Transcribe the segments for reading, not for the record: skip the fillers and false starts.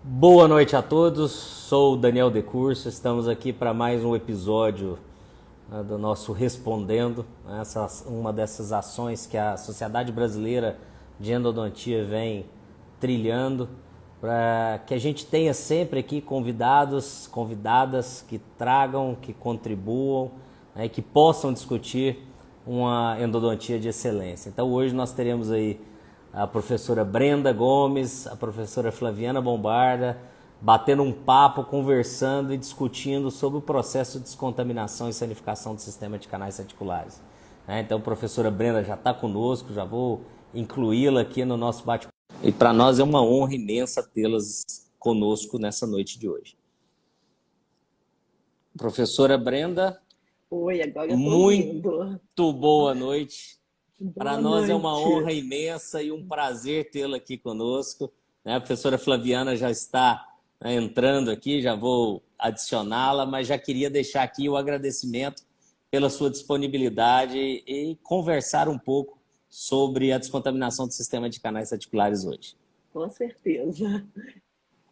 Boa noite a todos, sou o Daniel Decurso, estamos aqui para mais um episódio do nosso Respondendo, né, uma dessas ações que a Sociedade Brasileira de Endodontia vem trilhando, para que a gente tenha sempre aqui convidados, convidadas que tragam, que contribuam, né, que possam discutir uma endodontia de excelência. Então hoje nós teremos aí a professora Brenda Gomes, a professora Flaviana Bombarda, batendo um papo, conversando e discutindo sobre o processo de descontaminação e sanificação do sistema de canais reticulares. Então, a professora Brenda já está conosco, já vou incluí-la aqui no nosso bate-papo. E para nós é uma honra imensa tê-las conosco nessa noite de hoje. Professora Brenda, Oi, agora eu estou ouvindo. muito boa noite. Para Boa nós é uma honra noite. imensa e um prazer tê-la aqui conosco. A professora Flaviana já está, entrando aqui, já vou adicioná-la, mas já queria deixar aqui o agradecimento pela sua disponibilidade e conversar um pouco sobre a descontaminação do sistema de canais reticulares hoje. Com certeza.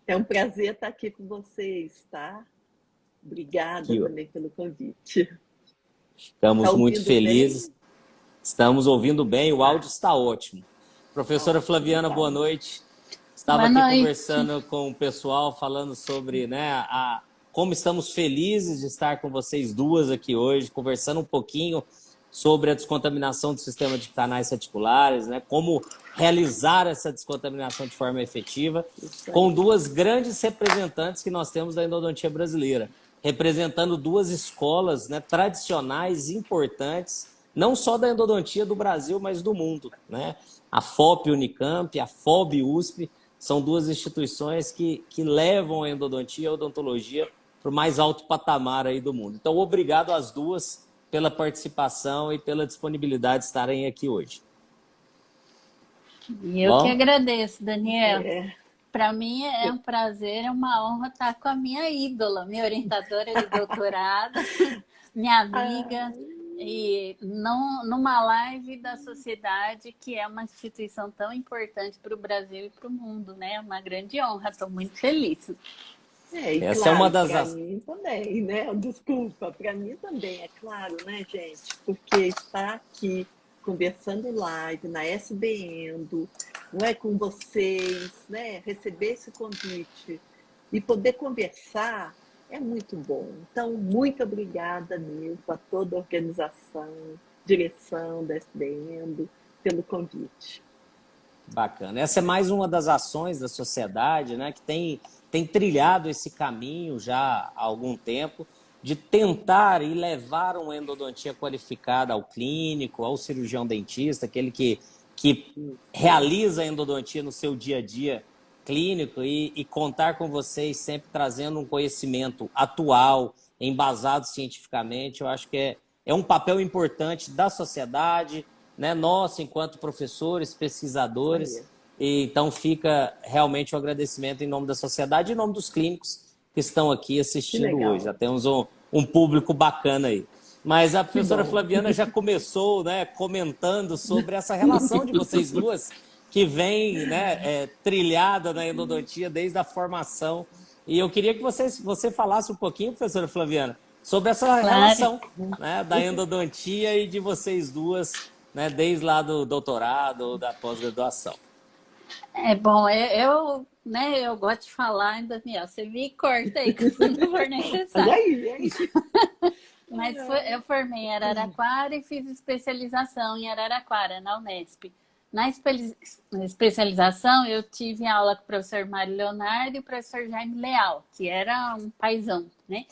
É um prazer estar aqui com vocês, tá? Obrigada Aqui, ó. também pelo convite. Tá Estamos muito ouvindo felizes, bem? estamos ouvindo bem, o áudio Tá. está ótimo. Professora Ótimo, Flaviana, boa então. noite. Estava Boa aqui noite. conversando com o pessoal, falando sobre, como estamos felizes de estar com vocês duas aqui hoje, conversando um pouquinho sobre a descontaminação do sistema de canais reticulares, né, como realizar essa descontaminação de forma efetiva, Isso com aí. duas grandes representantes que nós temos da endodontia brasileira, representando duas escolas, né, tradicionais, importantes, não só da endodontia do Brasil, mas do mundo, né? A FOP Unicamp, a FOB USP, são duas instituições que levam a endodontia e a odontologia para o mais alto patamar aí do mundo. Então, obrigado às duas pela participação e pela disponibilidade de estarem aqui hoje. E eu que Bom? agradeço, Daniel. É, Para mim é eu- um prazer, é uma honra estar com a minha ídola, minha orientadora de doutorado, minha amiga, ah, e numa live da sociedade, que é uma instituição tão importante para o Brasil e para o mundo, né? É uma grande honra, estou muito feliz. e Essa é uma claro, das... para mim também, né? Desculpa, para mim também, é claro, né, gente? Porque estar aqui conversando live na SBN, não é com vocês, né? Receber esse convite e poder conversar é muito bom. Então, muito obrigada mesmo a toda a organização, direção da SBN pelo convite. Bacana. Essa é mais uma das ações da sociedade, né, que tem trilhado esse caminho já há algum tempo de tentar e levar uma endodontia qualificada ao clínico, ao cirurgião dentista, aquele que Isso. realiza a endodontia no seu dia a dia clínico e contar com vocês sempre trazendo um conhecimento atual, embasado cientificamente. Eu acho que é um papel importante da sociedade, né, nós, enquanto professores, Isso aí. pesquisadores, e então fica realmente um agradecimento em nome da sociedade e em nome dos clínicos que estão aqui Que assistindo hoje. Já legal. temos um público bacana aí. Mas a Que professora bom. Flaviana já começou, né, comentando sobre essa relação de vocês duas que vem, né, trilhada na endodontia desde a formação. E eu queria que você falasse um pouquinho, professora Flaviana, sobre essa Claro. relação, né, da endodontia e de vocês duas, né, desde lá do doutorado ou da pós-graduação. É bom, né, eu gosto de falar, Daniel, você me corta aí quando for Olha necessário. aí, hein? Eu formei em Araraquara e fiz especialização em Araraquara, na Unesp. Na especialização, eu tive aula com o professor Mário Leonardo e o professor Jaime Leal, que era um paizão, né?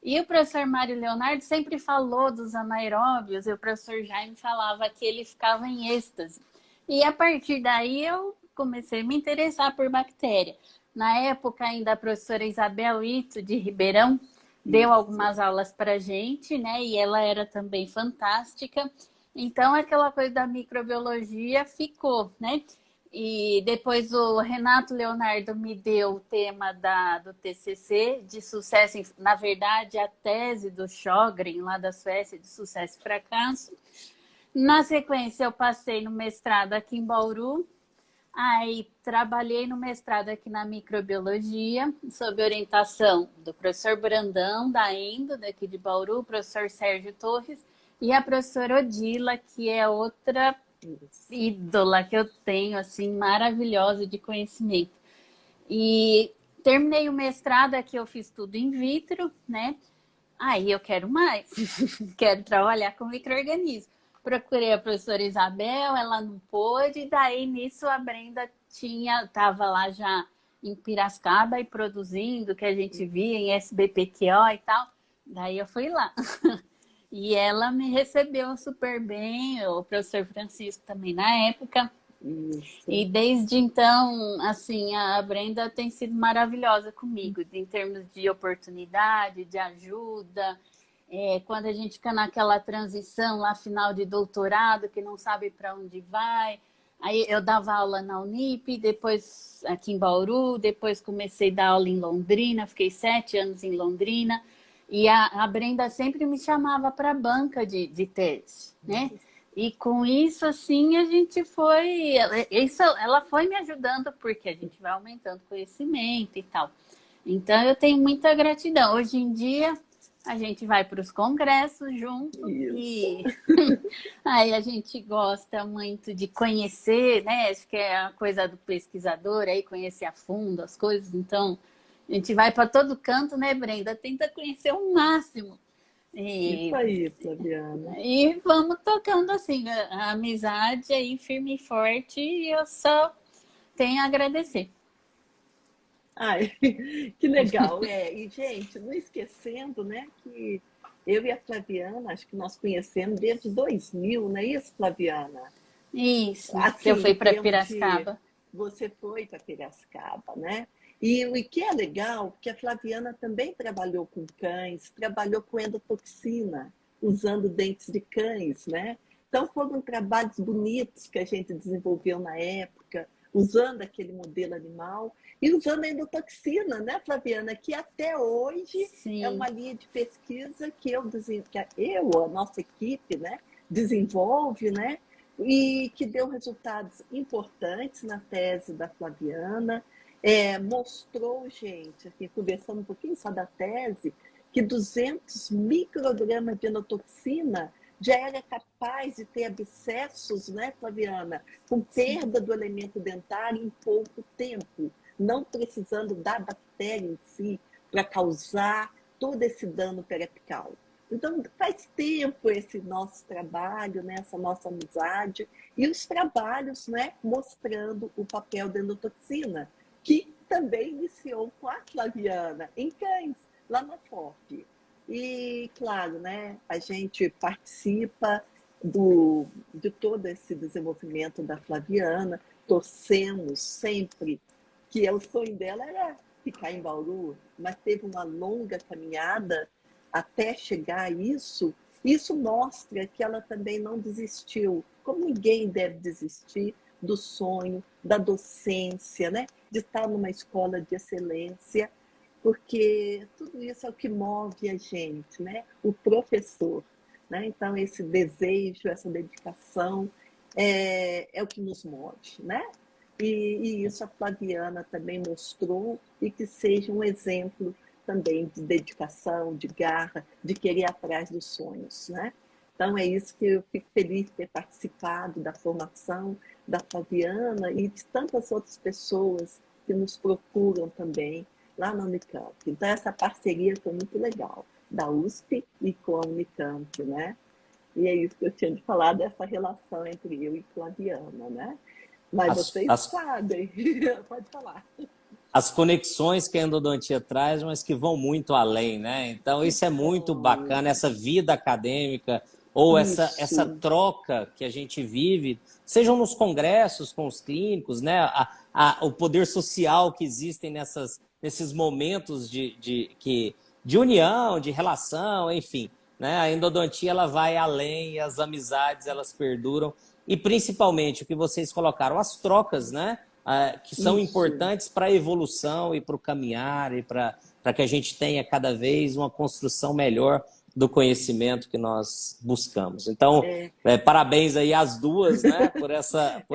E o professor Mário Leonardo sempre falou dos anaeróbios, e o professor Jaime falava que ele ficava em êxtase. E a partir daí eu comecei a me interessar por bactéria. Na época, ainda a professora Isabel Ito, de Ribeirão, deu Isso. algumas aulas para gente, né? E ela era também fantástica. Então, aquela coisa da microbiologia ficou, né? E depois o Renato Leonardo me deu o tema do TCC, de sucesso, na verdade, a tese do Sjögren, lá da Suécia, de sucesso e fracasso. Na sequência, eu passei no mestrado aqui em Bauru, Aí trabalhei no mestrado aqui na microbiologia, sob orientação do professor Brandão, da Endo, daqui de Bauru, o professor Sérgio Torres, e a professora Odila, que é outra ídola que eu tenho, assim, maravilhosa de conhecimento. E terminei o mestrado aqui, eu fiz tudo in vitro, né? Aí eu quero mais, quero trabalhar com micro-organismos. Procurei a professora Isabel, ela não pôde, e daí nisso a Brenda estava lá já em Piracicaba e produzindo, que a gente via em SBPQO e tal. Daí eu fui lá. E ela me recebeu super bem, o professor Francisco também na época. Isso. E desde então, assim, a Brenda tem sido maravilhosa comigo, em termos de oportunidade, de ajuda. Quando a gente fica naquela transição lá, final de doutorado, que não sabe para onde vai. Aí eu dava aula na Unip, depois aqui em Bauru, depois comecei a dar aula em Londrina, fiquei 7 anos em Londrina. E a Brenda sempre me chamava para a banca de tese, né? E com isso, assim, a gente foi... ela foi me ajudando, porque a gente vai aumentando conhecimento e tal. Então, eu tenho muita gratidão. Hoje em dia, a gente vai para os congressos junto e aí a gente gosta muito de conhecer, né? Acho que é a coisa do pesquisador, aí conhecer a fundo as coisas. Então, a gente vai para todo canto, né, Brenda? Tenta conhecer o máximo. Isso aí, Flaviana. E vamos tocando assim, a amizade aí firme e forte, e eu só tenho a agradecer. Ai, que legal. E, gente, não esquecendo, né, que eu e a Flaviana, acho que nós conhecemos desde 2000, não é isso, Flaviana? Isso, Assim, eu fui para em termos de- Piracicaba. Você foi para Piracicaba, né? E o que é legal, que a Flaviana também trabalhou com cães, trabalhou com endotoxina, usando dentes de cães, né? Então foram trabalhos bonitos que a gente desenvolveu na época, usando aquele modelo animal e usando a endotoxina, né, Flaviana? Que até hoje Sim. é uma linha de pesquisa que a nossa equipe, né, desenvolve, né? E que deu resultados importantes na tese da Flaviana. Mostrou, gente, aqui, conversando um pouquinho só da tese, que 200 microgramas de enotoxina já era capaz de ter abscessos, né, Flaviana, com perda do elemento dentário em pouco tempo, não precisando da bactéria em si para causar todo esse dano periapical. Então, faz tempo esse nosso trabalho, né, essa nossa amizade, e os trabalhos, né, mostrando o papel da endotoxina, que também iniciou com a Flaviana, em cães, lá na FOP. E, claro, né, a gente participa de todo esse desenvolvimento da Flaviana, torcemos sempre, que o sonho dela era ficar em Bauru, mas teve uma longa caminhada até chegar a isso. Isso mostra que ela também não desistiu, como ninguém deve desistir do sonho, da docência, né? De estar numa escola de excelência, porque tudo isso é o que move a gente, né? O professor, né? Então, esse desejo, essa dedicação é o que nos move, né? E isso a Flaviana também mostrou, e que seja um exemplo também de dedicação, de garra, de querer ir atrás dos sonhos, né? Então, é isso que eu fico feliz de ter participado da formação da Flaviana e de tantas outras pessoas que nos procuram também lá na Unicamp. Então, essa parceria foi muito legal, da USP e com a Unicamp, né? E é isso que eu tinha de falar dessa relação entre eu e Flaviana, né? Mas vocês sabem, pode falar. As conexões que a endodontia traz, mas que vão muito além, né? Então, isso é muito bacana, essa vida acadêmica, ou essa troca que a gente vive, sejam nos congressos com os clínicos, né? O poder social que existem nesses momentos de união, de relação, enfim. Né? A endodontia ela vai além, as amizades elas perduram. E principalmente o que vocês colocaram, as trocas, né? Que são importantes para a evolução e para o caminhar e para que a gente tenha cada vez uma construção melhor do conhecimento que nós buscamos. Então, parabéns aí às duas, né, por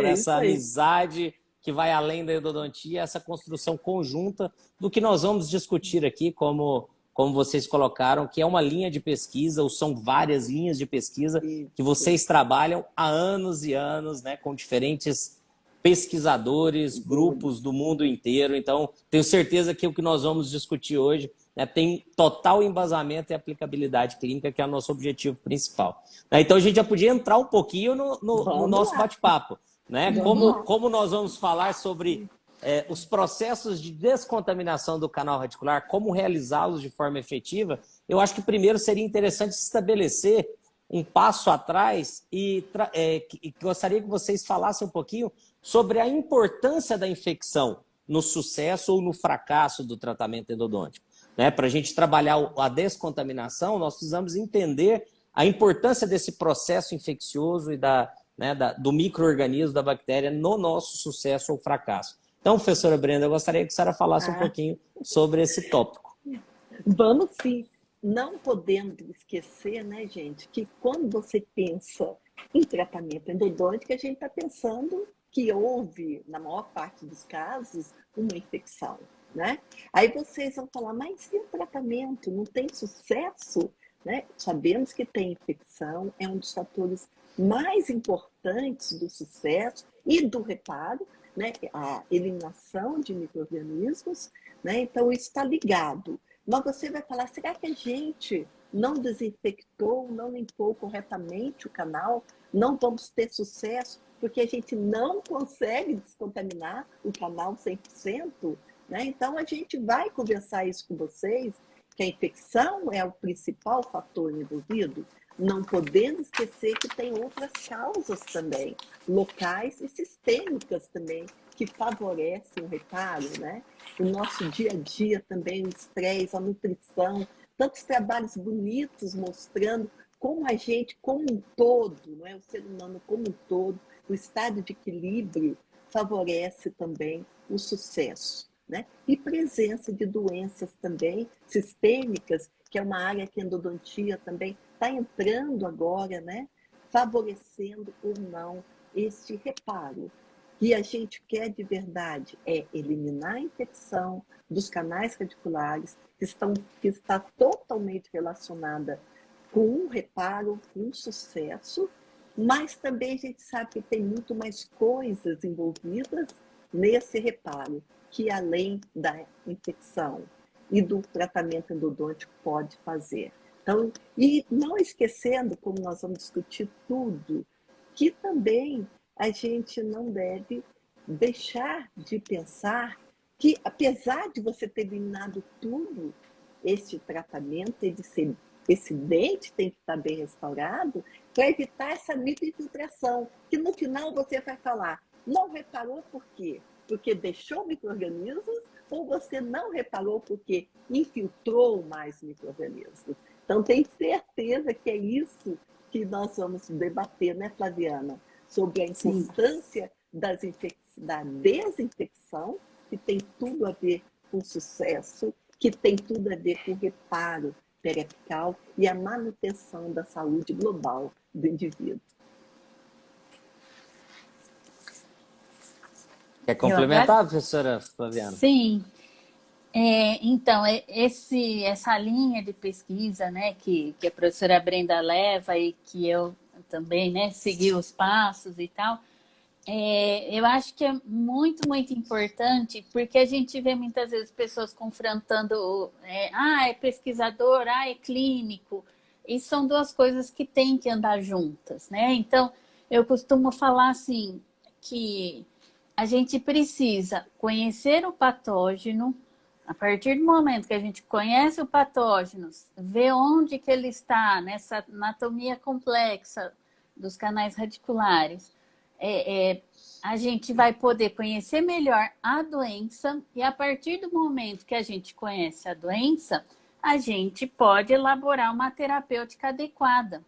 essa amizade que vai além da endodontia, essa construção conjunta do que nós vamos discutir aqui, como vocês colocaram, que é uma linha de pesquisa, ou são várias linhas de pesquisa que vocês trabalham há anos e anos, né, com diferentes pesquisadores, grupos do mundo inteiro. Então, tenho certeza que o que nós vamos discutir hoje, né, tem total embasamento e aplicabilidade clínica, que é o nosso objetivo principal. Então, a gente já podia entrar um pouquinho no nosso bate-papo, né? Como nós vamos falar sobre os processos de descontaminação do canal radicular, como realizá-los de forma efetiva. Eu acho que primeiro seria interessante estabelecer um passo atrás e gostaria que vocês falassem um pouquinho sobre a importância da infecção no sucesso ou no fracasso do tratamento endodôntico. Né? Para a gente trabalhar a descontaminação, nós precisamos entender a importância desse processo infeccioso e do micro-organismo, da bactéria, no nosso sucesso ou fracasso. Então, professora Brenda, eu gostaria que a senhora falasse um pouquinho sobre esse tópico. Vamos sim. Não podendo esquecer, né, gente, que quando você pensa em tratamento endodôntico, a gente está pensando que houve, na maior parte dos casos, uma infecção, né? Aí vocês vão falar, mas e o tratamento? Não tem sucesso? Né? Sabemos que tem infecção, é um dos fatores mais importantes do sucesso e do reparo, né? A eliminação de micro-organismos, né? Então isso está ligado. Mas você vai falar, será que a gente não desinfectou, não limpou corretamente o canal? Não vamos ter sucesso porque a gente não consegue descontaminar o canal 100%? Né? Então a gente vai conversar isso com vocês, que a infecção é o principal fator envolvido, não podendo esquecer que tem outras causas também, locais e sistêmicas também, que favorecem o reparo, né? O nosso dia a dia também, o estresse, a nutrição, tantos trabalhos bonitos mostrando como a gente, como um todo, não é? O ser humano como um todo, o estado de equilíbrio favorece também o sucesso, né? E presença de doenças também sistêmicas, que é uma área que a endodontia também está entrando agora, né? Favorecendo ou não este reparo. O que a gente quer de verdade é eliminar a infecção dos canais radiculares, que está totalmente relacionada com um reparo, com um sucesso, mas também a gente sabe que tem muito mais coisas envolvidas nesse reparo, que além da infecção e do tratamento endodôntico pode fazer. Então, e não esquecendo, como nós vamos discutir tudo, que também a gente não deve deixar de pensar que, apesar de você ter eliminado tudo, esse tratamento, esse dente tem que estar bem restaurado para evitar essa microinfiltração, que no final você vai falar, não reparou por quê? Porque deixou micro-organismos ou você não reparou porque infiltrou mais micro-organismos? Então, tenho certeza que é isso que nós vamos debater, né, Flaviana? Sobre a importância da desinfecção, que tem tudo a ver com sucesso, que tem tudo a ver com o reparo periapical e a manutenção da saúde global do indivíduo. Quer complementar, professora Flaviana? Sim. Então, essa linha de pesquisa, né, que a professora Brenda leva e que eu também, né, segui os passos e tal, eu acho que é muito, muito importante, porque a gente vê muitas vezes pessoas confrontando, é pesquisador, é clínico, e são duas coisas que têm que andar juntas, né? Então, eu costumo falar assim, que a gente precisa conhecer o patógeno. A partir do momento que a gente conhece o patógeno, vê onde que ele está nessa anatomia complexa dos canais radiculares, a gente vai poder conhecer melhor a doença e a partir do momento que a gente conhece a doença, a gente pode elaborar uma terapêutica adequada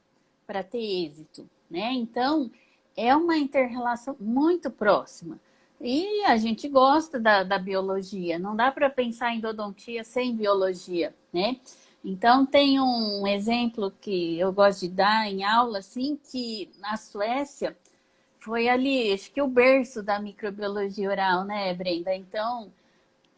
para ter êxito, né? Então, é uma inter-relação muito próxima. E a gente gosta da biologia, não dá para pensar em endodontia sem biologia, né? Então, tem um exemplo que eu gosto de dar em aula, assim, que na Suécia foi ali, acho que o berço da microbiologia oral, né, Brenda? Então,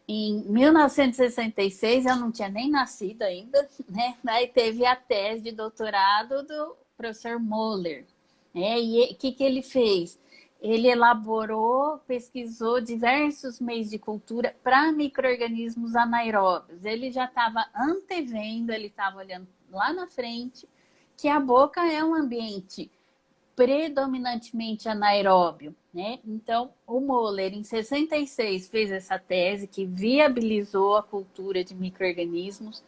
em 1966, eu não tinha nem nascido ainda, né? Aí teve a tese de doutorado do professor Moller, né? E o que ele fez? Ele elaborou, pesquisou diversos meios de cultura para micro-organismos anaeróbios. Ele já estava antevendo, ele estava olhando lá na frente, que a boca é um ambiente predominantemente anaeróbio, né? Então, o Moller, em 66, fez essa tese que viabilizou a cultura de micro-organismos.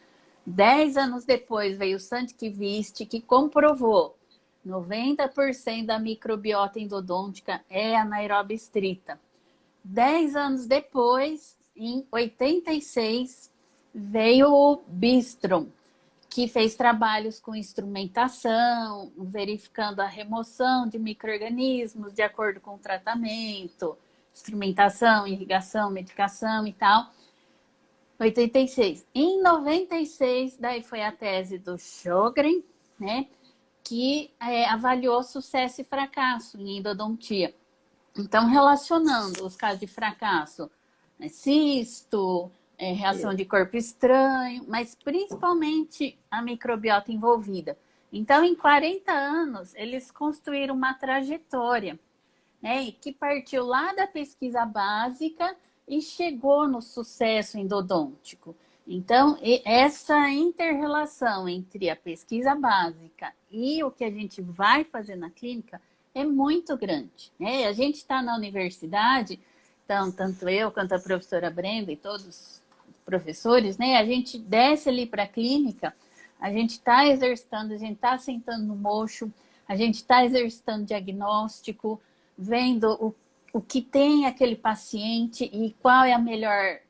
10 anos depois veio o Sandkvist, que comprovou 90% da microbiota endodôntica é anaeróbia estrita. 10 anos depois, em 86, veio o Bistrom, que fez trabalhos com instrumentação, verificando a remoção de micro-organismos de acordo com o tratamento, instrumentação, irrigação, medicação e tal. 86. Em 96, daí foi a tese do Sjögren, né, que avaliou sucesso e fracasso em endodontia. Então, relacionando os casos de fracasso, né, cisto, reação de corpo estranho, mas principalmente a microbiota envolvida. Então, em 40 anos, eles construíram uma trajetória, né, que partiu lá da pesquisa básica e chegou no sucesso endodôntico. Então, essa inter-relação entre a pesquisa básica e o que a gente vai fazer na clínica é muito grande, né? A gente está na universidade, então, tanto eu quanto a professora Brenda e todos os professores, né? A gente desce ali para a clínica, a gente está exercitando, a gente está sentando no mocho, a gente está exercitando diagnóstico, vendo o que tem aquele paciente e qual é a melhor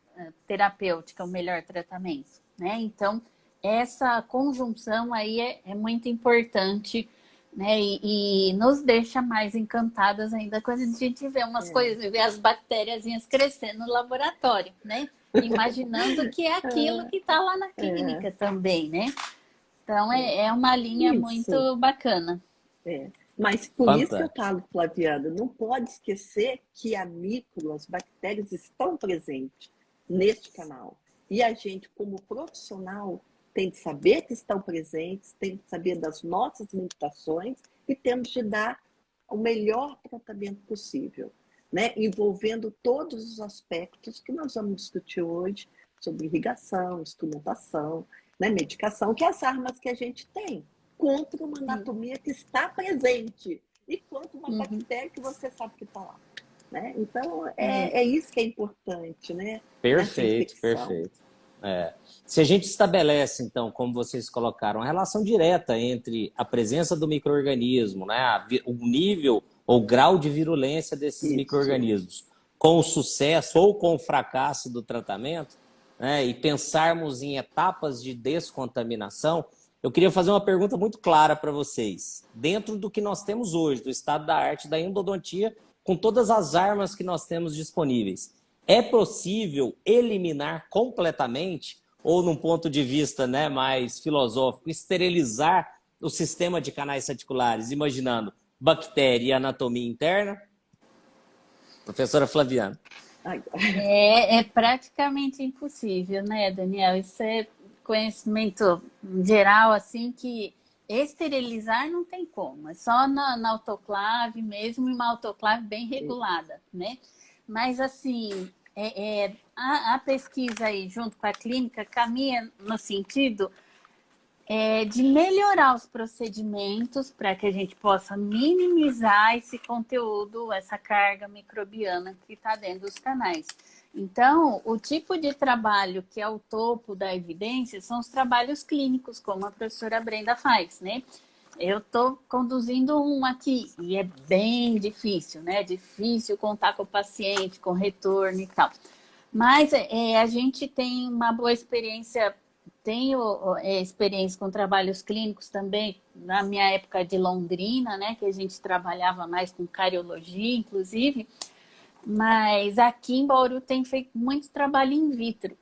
terapêutica, o melhor tratamento, né? Então, essa conjunção aí é muito importante, né? E nos deixa mais encantadas ainda quando a gente vê umas coisas, vê as bactériazinhas crescendo no laboratório, né? Imaginando que é aquilo que está lá na clínica também, né? Então, é uma linha muito bacana. Mas por isso que eu Fantástico. falo, Flaviana, não pode esquecer que as bactérias estão presentes neste canal. E a gente, como profissional, tem de saber que estão presentes, tem de saber das nossas limitações e temos de dar o melhor tratamento possível, né? Envolvendo todos os aspectos que nós vamos discutir hoje sobre irrigação, instrumentação, né? Medicação, que é as armas que a gente tem contra uma anatomia que está presente e contra uma bactéria que você sabe que está lá, né? Então, é isso que é importante, né? Perfeito, perfeito. Se a gente estabelece, então, como vocês colocaram, uma relação direta entre a presença do micro-organismo, né, o nível ou grau de virulência desses micro-organismos, com o sucesso ou com o fracasso do tratamento, né, e pensarmos em etapas de descontaminação, eu queria fazer uma pergunta muito clara para vocês. Dentro do que nós temos hoje, do estado da arte da endodontia, com todas as armas que nós temos disponíveis, é possível eliminar completamente, ou num ponto de vista, né, mais filosófico, esterilizar o sistema de canais reticulares, imaginando bactéria e anatomia interna? Professora Flaviana. É praticamente impossível, né, Daniel? Isso é conhecimento geral, assim, que esterilizar não tem como. É só na autoclave mesmo, e uma autoclave bem regulada, né? Mas, assim, a pesquisa aí, junto com a clínica, caminha no sentido de melhorar os procedimentos para que a gente possa minimizar esse conteúdo, essa carga microbiana que está dentro dos canais. Então, o tipo de trabalho que é o topo da evidência são os trabalhos clínicos, como a professora Brenda faz, né? Eu estou conduzindo um aqui e é bem difícil, né? É difícil contar com o paciente, com retorno e tal. Mas a gente tem uma boa experiência, tenho experiência com trabalhos clínicos também, na minha época de Londrina, né? Que a gente trabalhava mais com cariologia, inclusive. Mas aqui em Bauru tem feito muito trabalho in vitro.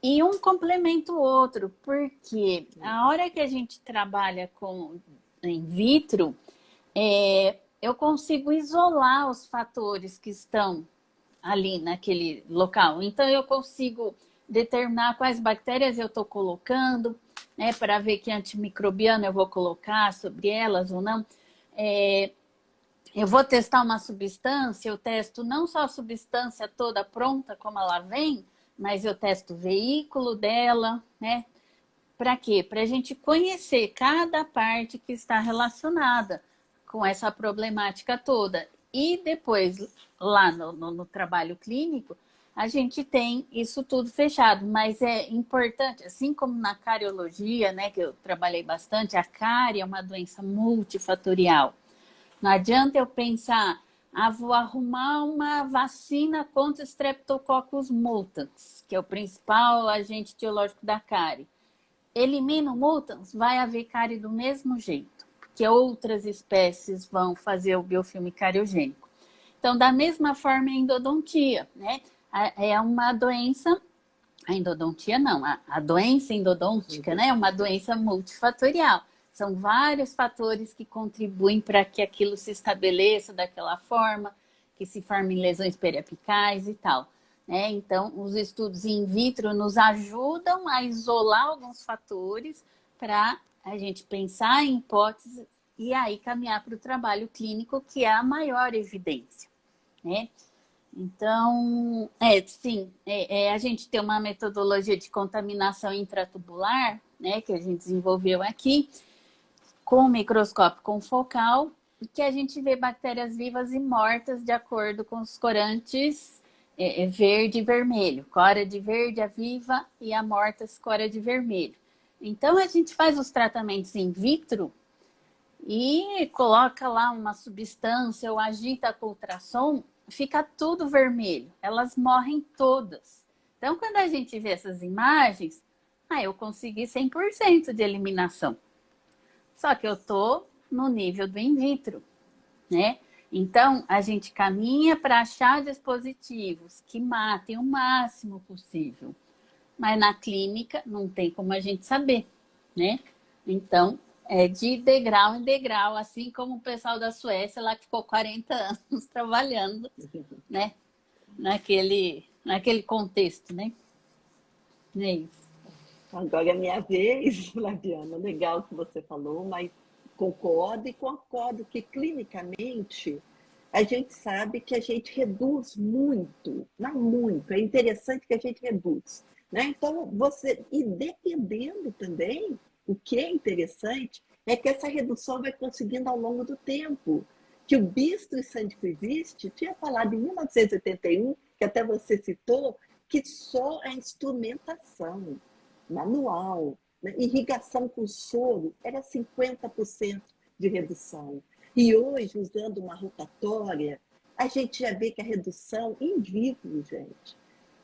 E um complementa o outro, porque a hora que a gente trabalha com in vitro, eu consigo isolar os fatores que estão ali naquele local. Então, eu consigo determinar quais bactérias eu estou colocando, né, para ver que antimicrobiano eu vou colocar sobre elas ou não. Eu vou testar uma substância, eu testo não só a substância toda pronta, como ela vem, mas eu testo o veículo dela, né? Para quê? Para a gente conhecer cada parte que está relacionada com essa problemática toda. E depois, lá no trabalho clínico, a gente tem isso tudo fechado. Mas é importante, assim como na cariologia, né, que eu trabalhei bastante, a cárie é uma doença multifatorial. Não adianta eu pensar, vou arrumar uma vacina contra Streptococcus mutans, que é o principal agente etiológico da cárie. Elimina o mutans, vai haver cárie do mesmo jeito, porque outras espécies vão fazer o biofilme cariogênico. Então, da mesma forma, a endodontia, né? É uma doença, a endodontia não, a doença endodôntica, né? É uma doença multifatorial. São vários fatores que contribuem para que aquilo se estabeleça daquela forma, que se formem lesões periapicais e tal. Né? Então, os estudos in vitro nos ajudam a isolar alguns fatores para a gente pensar em hipóteses e aí caminhar para o trabalho clínico, que é a maior evidência. Né? Então, sim, a gente tem uma metodologia de contaminação intratubular, né, que a gente desenvolveu aqui, com microscópio confocal, que a gente vê bactérias vivas e mortas de acordo com os corantes verde e vermelho. Cora de verde, a viva, e a morta, cora de vermelho. Então, a gente faz os tratamentos in vitro e coloca lá uma substância ou agita com ultrassom, fica tudo vermelho. Elas morrem todas. Então, quando a gente vê essas imagens, eu consegui 100% de eliminação. Só que eu estou no nível do in vitro, né? Então, a gente caminha para achar dispositivos que matem o máximo possível. Mas na clínica não tem como a gente saber, né? Então, é de degrau em degrau, assim como o pessoal da Suécia lá que ficou 40 anos trabalhando, né? Naquele contexto, né? É isso. Agora é minha vez, Flaviana. Legal o que você falou, mas concordo que clinicamente a gente sabe que a gente reduz muito, não muito, é interessante que a gente reduz. Né? Então, e dependendo também, o que é interessante é que essa redução vai conseguindo ao longo do tempo. Que o Bistro e Sandquist tinha falado em 1981, que até você citou, que só a instrumentação manual, né? Irrigação com soro, era 50% de redução. E hoje, usando uma rotatória, a gente já vê que a redução in vivo, gente,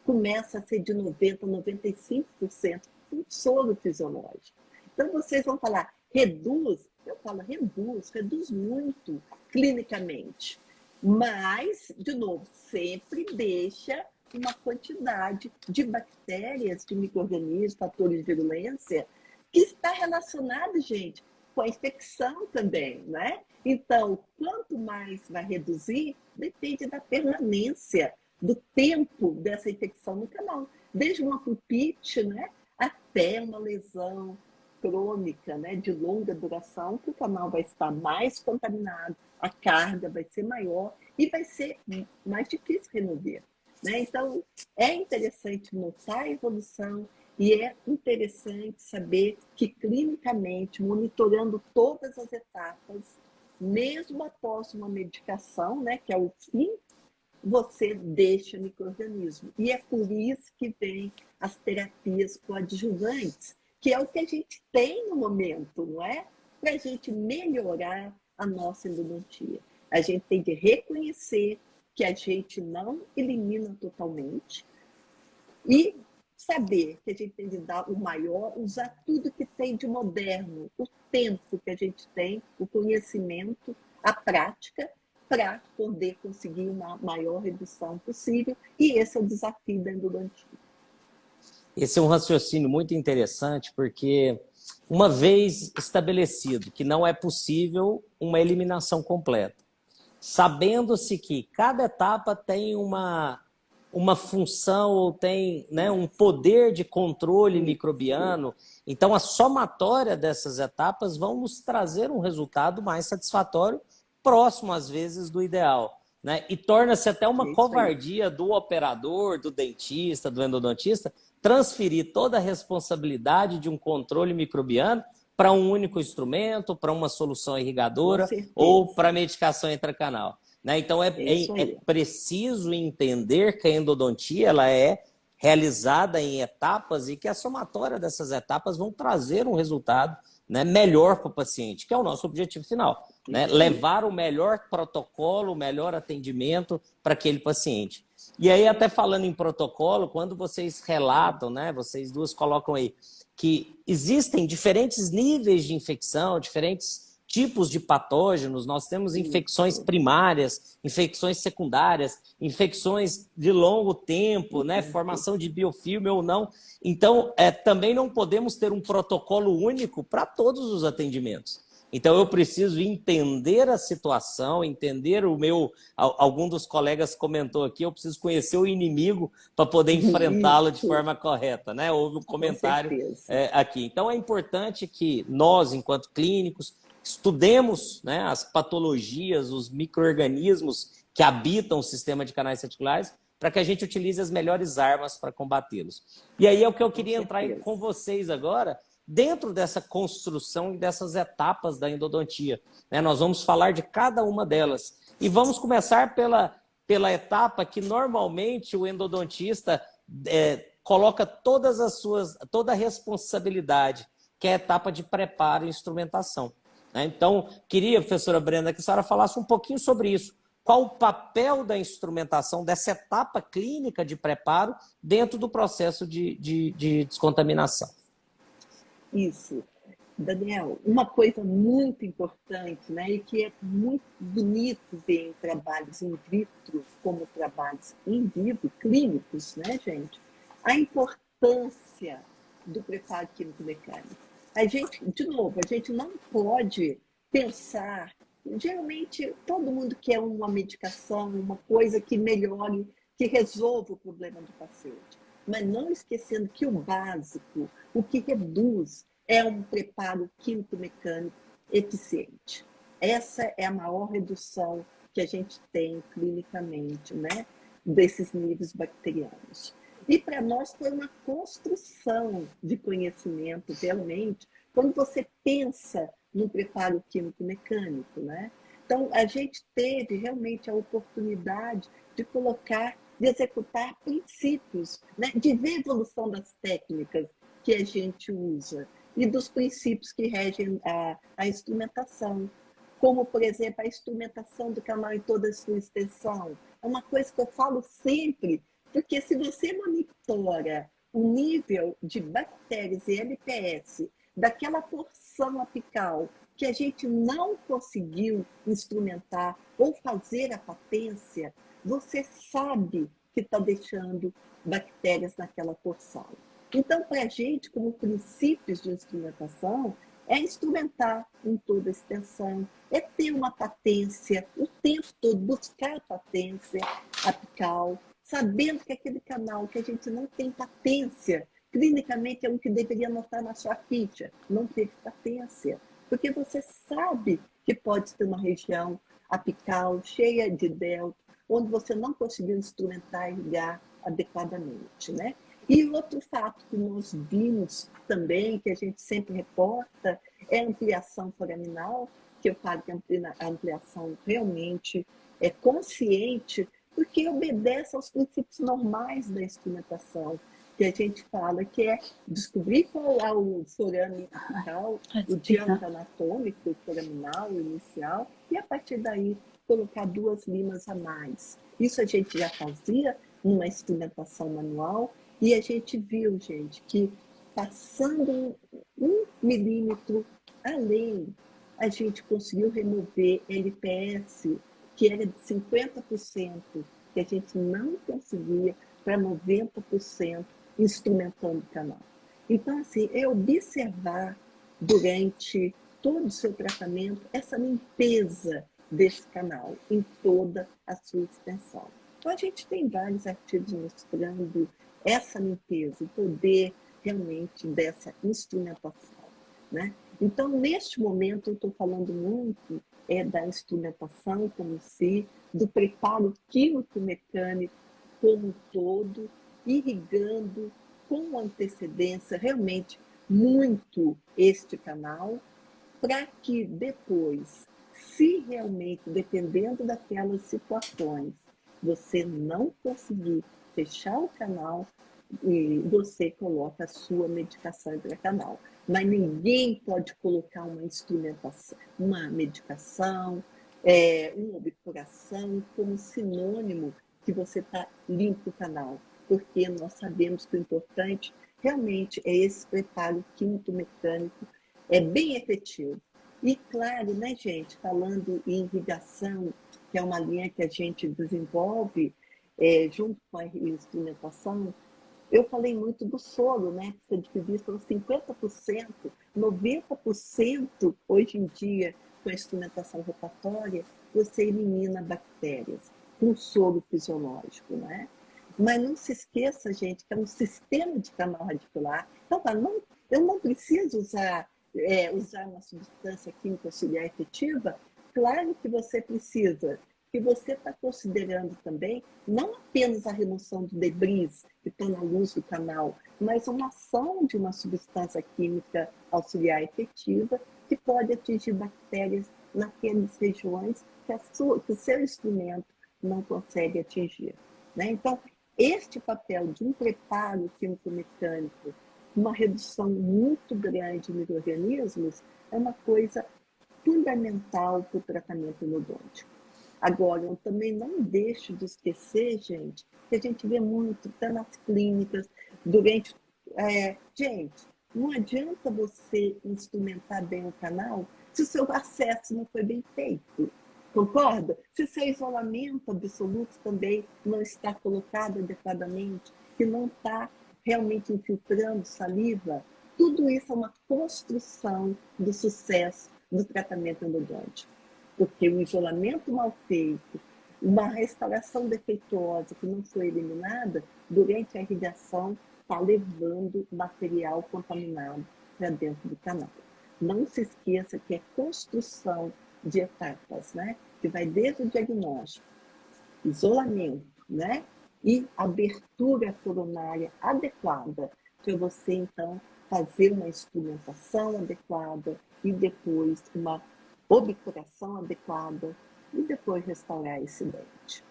começa a ser de 90% a 95% com soro fisiológico. Então, vocês vão falar, reduz? Eu falo, reduz muito clinicamente. Mas, de novo, sempre deixa uma quantidade de bactérias, de micro-organismos, fatores de virulência, que está relacionado, gente, com a infecção também, né? Então, quanto mais vai reduzir, depende da permanência, do tempo dessa infecção no canal. Desde uma pulpite, né, até uma lesão crônica, né, de longa duração, que o canal vai estar mais contaminado, a carga vai ser maior e vai ser mais difícil remover. Né? Então, é interessante notar a evolução e é interessante saber que, clinicamente, monitorando todas as etapas, mesmo após uma medicação, né, que é o fim, você deixa micro-organismo. E é por isso que vem as terapias coadjuvantes, que é o que a gente tem no momento, não é? Para a gente melhorar a nossa endodontia. A gente tem de reconhecer que a gente não elimina totalmente e saber que a gente tem de dar o maior, usar tudo que tem de moderno, o tempo que a gente tem, o conhecimento, a prática, para poder conseguir uma maior redução possível. E esse é o desafio da endodontia. Esse é um raciocínio muito interessante, porque uma vez estabelecido que não é possível uma eliminação completa, sabendo-se que cada etapa tem uma função ou tem, né, um poder de controle microbiano. Então, a somatória dessas etapas vão nos trazer um resultado mais satisfatório, próximo, às vezes, do ideal. Né? E torna-se até uma covardia do operador, do dentista, do endodontista, transferir toda a responsabilidade de um controle microbiano para um único instrumento, para uma solução irrigadora ou para medicação intracanal. Né? Então, é preciso entender que a endodontia ela é realizada em etapas e que a somatória dessas etapas vão trazer um resultado, né, melhor para o paciente, que é o nosso objetivo final. Né? Levar o melhor protocolo, o melhor atendimento para aquele paciente. E aí, até falando em protocolo, quando vocês relatam, né, vocês duas colocam aí, que existem diferentes níveis de infecção, diferentes tipos de patógenos, nós temos infecções primárias, infecções secundárias, infecções de longo tempo, né, formação de biofilme ou não. Então, também não podemos ter um protocolo único para todos os atendimentos. Então, eu preciso entender a situação, entender o meu... Algum dos colegas comentou aqui, eu preciso conhecer o inimigo para poder enfrentá-lo de forma correta. Né? Houve um comentário aqui. Então, é importante que nós, enquanto clínicos, estudemos, né, as patologias, os micro-organismos que habitam o sistema de canais reticulares, para que a gente utilize as melhores armas para combatê-los. E aí é o que eu queria entrar com vocês agora, dentro dessa construção e dessas etapas da endodontia. Né? Nós vamos falar de cada uma delas. E vamos começar pela etapa que normalmente o endodontista coloca toda a responsabilidade, que é a etapa de preparo e instrumentação. Né? Então, queria, professora Brenda, que a senhora falasse um pouquinho sobre isso. Qual o papel da instrumentação, dessa etapa clínica de preparo dentro do processo de descontaminação? Isso. Daniel, uma coisa muito importante, né, e que é muito bonito ver em trabalhos in vitro, como trabalhos in vivo, clínicos, né, gente? A importância do preparo químico-mecânico. A gente não pode pensar... Geralmente, todo mundo quer uma medicação, uma coisa que melhore, que resolva o problema do paciente. Mas não esquecendo que o básico, o que reduz, é um preparo químico-mecânico eficiente. Essa é a maior redução que a gente tem clinicamente, né, desses níveis bacterianos. E para nós foi uma construção de conhecimento, realmente, quando você pensa no preparo químico-mecânico, né? Então, a gente teve realmente a oportunidade de executar princípios, né? De ver a evolução das técnicas que a gente usa e dos princípios que regem a instrumentação, como, por exemplo, a instrumentação do canal em toda a sua extensão. É uma coisa que eu falo sempre, porque se você monitora o nível de bactérias e LPS daquela porção apical que a gente não conseguiu instrumentar ou fazer a patência, você sabe que está deixando bactérias naquela porção. Então, para a gente, como princípios de instrumentação, é instrumentar em toda a extensão, é ter uma patência o tempo todo, buscar a patência apical, sabendo que aquele canal que a gente não tem patência, clinicamente é um que deveria anotar na sua ficha, não teve patência, porque você sabe que pode ter uma região apical cheia de delta, onde você não conseguiu instrumentar e irrigar adequadamente, né? E outro fato que nós vimos também, que a gente sempre reporta, é a ampliação foraminal, que eu falo que a ampliação realmente é consciente, porque obedece aos princípios normais da instrumentação, que a gente fala que é descobrir qual é o forame apical, o diâmetro anatômico, foraminal, inicial, e a partir daí colocar 2 limas a mais. Isso a gente já fazia numa instrumentação manual, e a gente viu, gente, que passando 1 milímetro além, a gente conseguiu remover LPS, que era de 50%, que a gente não conseguia, para 90% instrumentando o canal. Então, assim, é observar durante todo o seu tratamento essa limpeza desse canal, em toda a sua extensão. Então, a gente tem vários artigos mostrando essa limpeza, o poder realmente dessa instrumentação, né? Então, neste momento, eu estou falando muito da instrumentação como se, do preparo químico-mecânico como um todo, irrigando com antecedência realmente muito este canal, para que depois, se realmente, dependendo daquelas situações, você não conseguir fechar o canal, e você coloca a sua medicação intracanal. Mas ninguém pode colocar uma instrumentação, uma medicação, uma obturação como sinônimo que você está limpo o canal, porque nós sabemos que o importante realmente é esse preparo químico-mecânico, é bem efetivo. E claro, né, gente, falando em irrigação, que é uma linha que a gente desenvolve junto com a instrumentação, eu falei muito do solo, né? Que você dividir por 50%, 90% hoje em dia, com a instrumentação rotatória, você elimina bactérias com solo fisiológico, né? Mas não se esqueça, gente, que é um sistema de canal radicular. Então, eu não preciso usar uma substância química auxiliar efetiva. Claro que você precisa, que você está considerando também não apenas a remoção do debris que está na luz do canal, mas uma ação de uma substância química auxiliar efetiva que pode atingir bactérias naquelas regiões que o seu instrumento não consegue atingir, né? Então, este papel de um preparo químico-mecânico, uma redução muito grande de micro-organismos, é uma coisa fundamental para o tratamento endodôntico. Agora, eu também não deixo de esquecer, gente, que a gente vê muito, até nas clínicas, durante... gente, não adianta você instrumentar bem o canal se o seu acesso não foi bem feito. Concorda? Se seu isolamento absoluto também não está colocado adequadamente, que não está realmente infiltrando saliva, tudo isso é uma construção do sucesso do tratamento endodôntico. Porque o isolamento mal feito, uma restauração defeituosa que não foi eliminada, durante a irrigação está levando material contaminado para dentro do canal. Não se esqueça que é construção de etapas, né? Que vai desde o diagnóstico, isolamento, né? E abertura coronária adequada para você, então, fazer uma instrumentação adequada e depois uma obturação adequada e depois restaurar esse dente.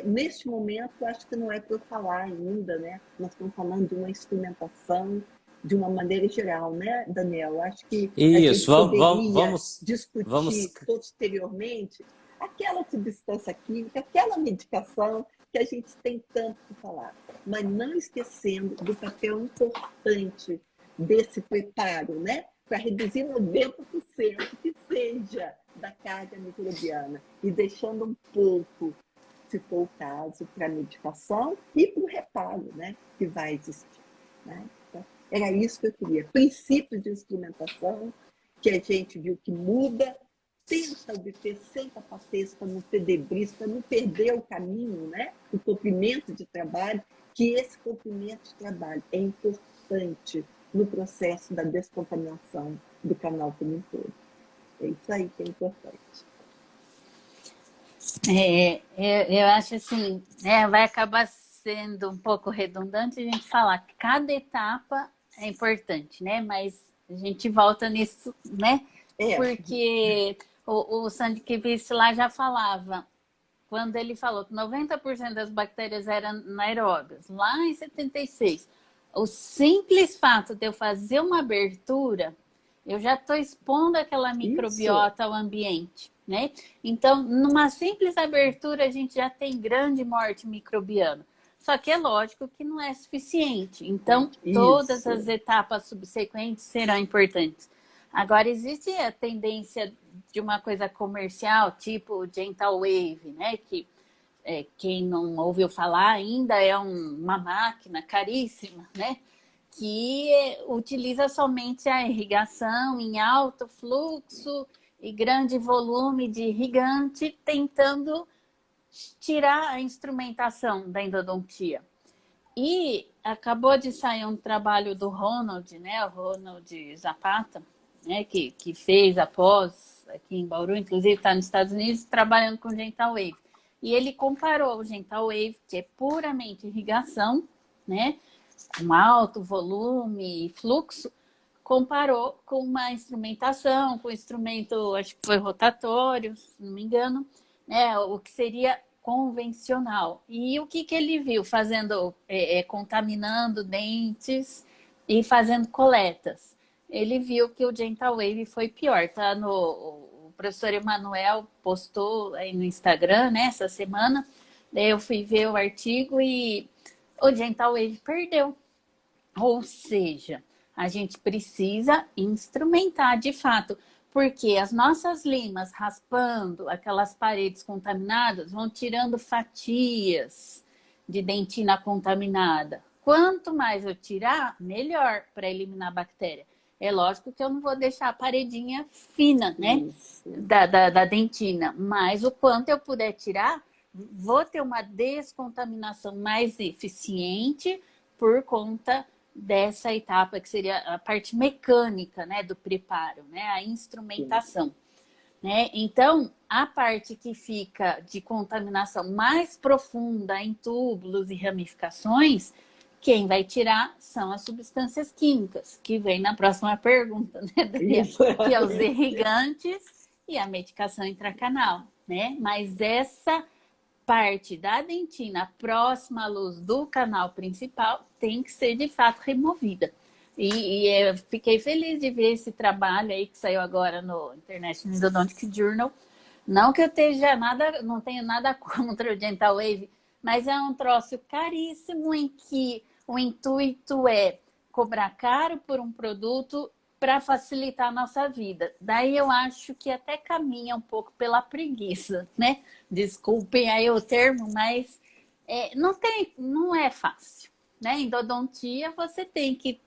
Neste momento, acho que não é para eu falar ainda, né? Nós estamos falando de uma instrumentação de uma maneira geral, né, Daniel? Acho que a gente Isso, poderia vamos. discutir posteriormente aquela substância química, aquela medicação que a gente tem tanto que falar, mas não esquecendo do papel importante desse preparo, né? Para reduzir 90% que seja da carga microbiana e deixando um pouco, se for o caso, para a medicação e para o reparo, né? Que vai existir, né? Então, era isso que eu queria. Princípio de instrumentação, que a gente viu que muda, tenta obter sem capacete para não ter debris, para não perder o caminho, né? O comprimento de trabalho, que esse comprimento de trabalho é importante no processo da descontaminação do canal como um todo. É isso aí que é importante. Eu acho assim, vai acabar sendo um pouco redundante a gente falar que cada etapa é importante, né? Mas a gente volta nisso, né? Porque o Sandy Kivist lá já falava, quando ele falou que 90% das bactérias eram anaeróbias, lá em 76, o simples fato de eu fazer uma abertura, eu já estou expondo aquela microbiota ao ambiente, né? Então, numa simples abertura, a gente já tem grande morte microbiana. Só que é lógico que não é suficiente. Então, todas as etapas subsequentes serão importantes. Agora, existe a tendência de uma coisa comercial, tipo Gentle Wave, né? Que quem não ouviu falar ainda é uma máquina caríssima, né? Que utiliza somente a irrigação em alto fluxo e grande volume de irrigante, tentando tirar a instrumentação da endodontia. E acabou de sair um trabalho do Ronald, né, o Ronald Zapata, né, que fez a pós aqui em Bauru, inclusive está nos Estados Unidos, trabalhando com Gental Wave. E ele comparou o Gental Wave, que é puramente irrigação, né, com alto volume e fluxo, comparou com uma instrumentação, com instrumento, acho que foi rotatório, se não me engano, né, o que seria convencional. E o que ele viu? Fazendo, contaminando dentes e fazendo coletas. Ele viu que o Gental Wave foi pior, tá? O professor Emanuel postou aí no Instagram, né, essa semana. Daí eu fui ver o artigo e o Gental Wave perdeu. Ou seja, a gente precisa instrumentar de fato, porque as nossas limas raspando aquelas paredes contaminadas vão tirando fatias de dentina contaminada. Quanto mais eu tirar, melhor para eliminar a bactéria. É lógico que eu não vou deixar a paredinha fina, né, da dentina, mas o quanto eu puder tirar, vou ter uma descontaminação mais eficiente por conta dessa etapa que seria a parte mecânica, né, do preparo, né, a instrumentação. Né? Então, a parte que fica de contaminação mais profunda em túbulos e ramificações, quem vai tirar são as substâncias químicas, que vem na próxima pergunta, né, Daniela? Que é os irrigantes e a medicação intracanal, né? Mas essa parte da dentina próxima à luz do canal principal tem que ser de fato removida. E eu fiquei feliz de ver esse trabalho aí que saiu agora no International Endodontic Journal. Não que eu não tenha nada contra o Gental Wave, mas é um troço caríssimo em que o intuito é cobrar caro por um produto para facilitar a nossa vida. Daí eu acho que até caminha um pouco pela preguiça, né? Desculpem aí o termo, mas não é fácil, né? Endodontia você tem que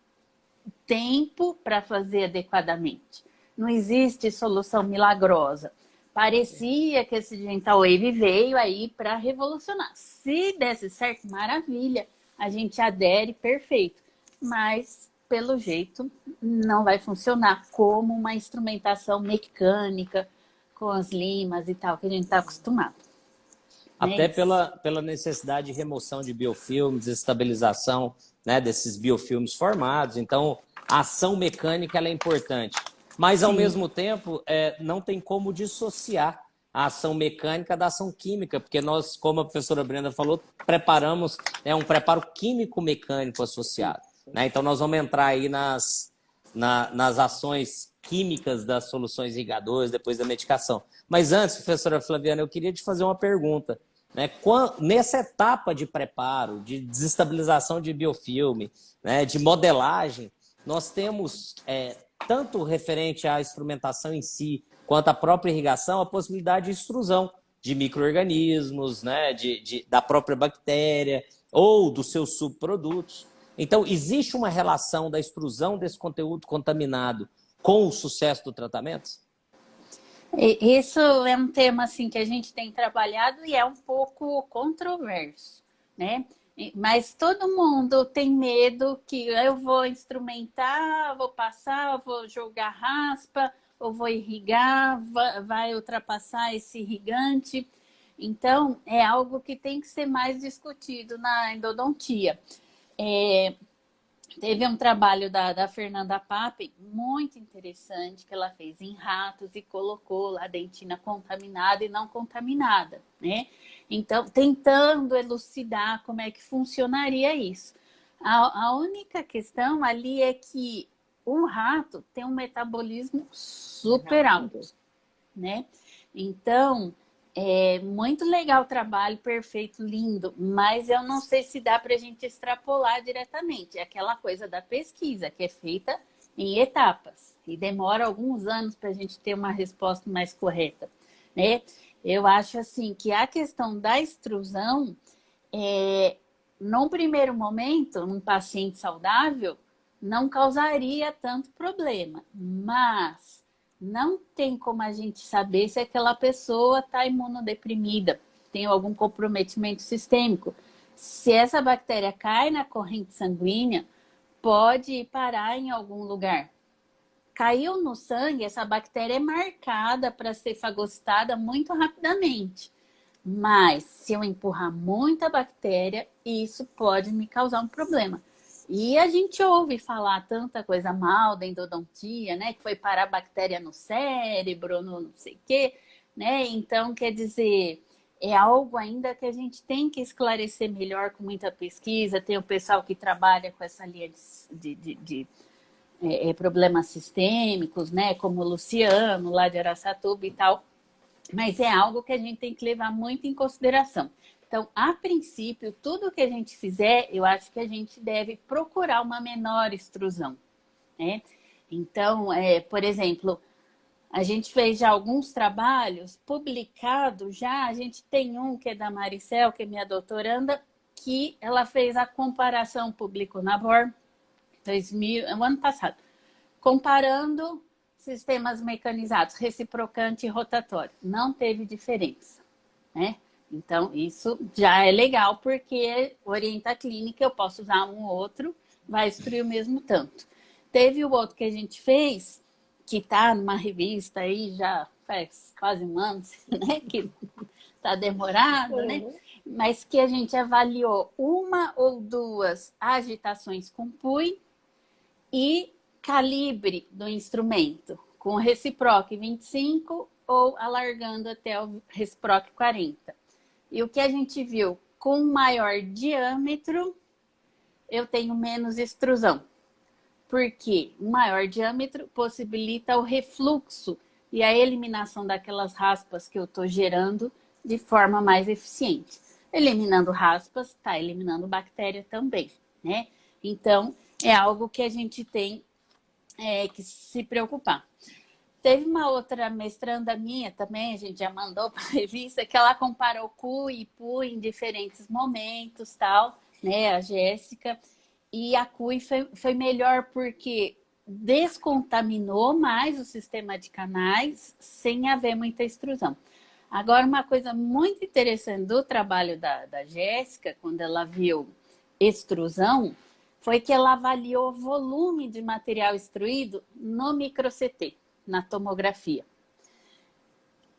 tempo para fazer adequadamente. Não existe solução milagrosa. Parecia que esse Gental Wave veio aí para revolucionar. Se desse certo, maravilha, a gente adere, perfeito. Mas, pelo jeito, não vai funcionar como uma instrumentação mecânica com as limas e tal, que a gente está acostumado. Até pela necessidade de remoção de biofilmes, estabilização, né, desses biofilmes formados. Então, a ação mecânica ela é importante. Mas, ao mesmo tempo, não tem como dissociar a ação mecânica da ação química, porque nós, como a professora Brenda falou, preparamos um preparo químico-mecânico associado. Né? Então, nós vamos entrar aí nas ações químicas das soluções irrigadoras, depois da medicação. Mas antes, professora Flaviana, eu queria te fazer uma pergunta. Né? Nessa etapa de preparo, de desestabilização de biofilme, né, de modelagem, nós temos, tanto referente à instrumentação em si, quanto à própria irrigação, a possibilidade de extrusão de micro-organismos, né, da própria bactéria ou dos seus subprodutos. Então, existe uma relação da extrusão desse conteúdo contaminado com o sucesso do tratamento? Isso é um tema assim, que a gente tem trabalhado e é um pouco controverso, né? Mas todo mundo tem medo que eu vou instrumentar, vou passar, vou jogar raspa, ou vou irrigar, vai ultrapassar esse irrigante. Então, é algo que tem que ser mais discutido na endodontia. Teve um trabalho da Fernanda Pape, muito interessante, que ela fez em ratos e colocou lá a dentina contaminada e não contaminada, né? Então, tentando elucidar como é que funcionaria isso. A única questão ali é que o rato tem um metabolismo super alto, né? Então, é muito legal o trabalho, perfeito, lindo, mas eu não sei se dá para a gente extrapolar diretamente. É aquela coisa da pesquisa, que é feita em etapas e demora alguns anos para a gente ter uma resposta mais correta, né? Eu acho assim que a questão da extrusão, num primeiro momento, num paciente saudável, não causaria tanto problema, mas não tem como a gente saber se aquela pessoa está imunodeprimida, tem algum comprometimento sistêmico. Se essa bactéria cai na corrente sanguínea, pode ir parar em algum lugar. Caiu no sangue, essa bactéria é marcada para ser fagocitada muito rapidamente. Mas se eu empurrar muita bactéria, isso pode me causar um problema. E a gente ouve falar tanta coisa mal da endodontia, né? Que foi parar bactéria no cérebro, no não sei o quê, né? Então, quer dizer, é algo ainda que a gente tem que esclarecer melhor com muita pesquisa. Tem o pessoal que trabalha com essa linha de problemas sistêmicos, né? Como o Luciano, lá de Araçatuba e tal. Mas é algo que a gente tem que levar muito em consideração. Então, a princípio, tudo que a gente fizer, eu acho que a gente deve procurar uma menor extrusão, né? Então, por exemplo, a gente fez já alguns trabalhos publicados já, a gente tem um que é da Maricel, que é minha doutoranda, que ela fez a comparação, publicou na BOR, o ano passado, comparando sistemas mecanizados, reciprocante e rotatório. Não teve diferença, né? Então, isso já é legal, porque orienta a clínica, eu posso usar um ou outro, vai instruir o mesmo tanto. Teve o outro que a gente fez, que está numa revista aí, já faz quase um ano, né? Que está demorado, né? Mas que a gente avaliou uma ou duas agitações com PUI e calibre do instrumento, com reciproc 25 ou alargando até o reciproc 40. E o que a gente viu, com maior diâmetro, eu tenho menos extrusão. Porque o maior diâmetro possibilita o refluxo e a eliminação daquelas raspas que eu estou gerando de forma mais eficiente. Eliminando raspas, está eliminando bactéria também, né? Então, é algo que a gente tem que se preocupar. Teve uma outra mestranda minha também, a gente já mandou para a revista, que ela comparou CU e PU em diferentes momentos, tal, né, a Jéssica, e a CUI foi melhor porque descontaminou mais o sistema de canais sem haver muita extrusão. Agora, uma coisa muito interessante do trabalho da Jéssica, quando ela viu extrusão, foi que ela avaliou o volume de material extruído no micro-CT, na tomografia.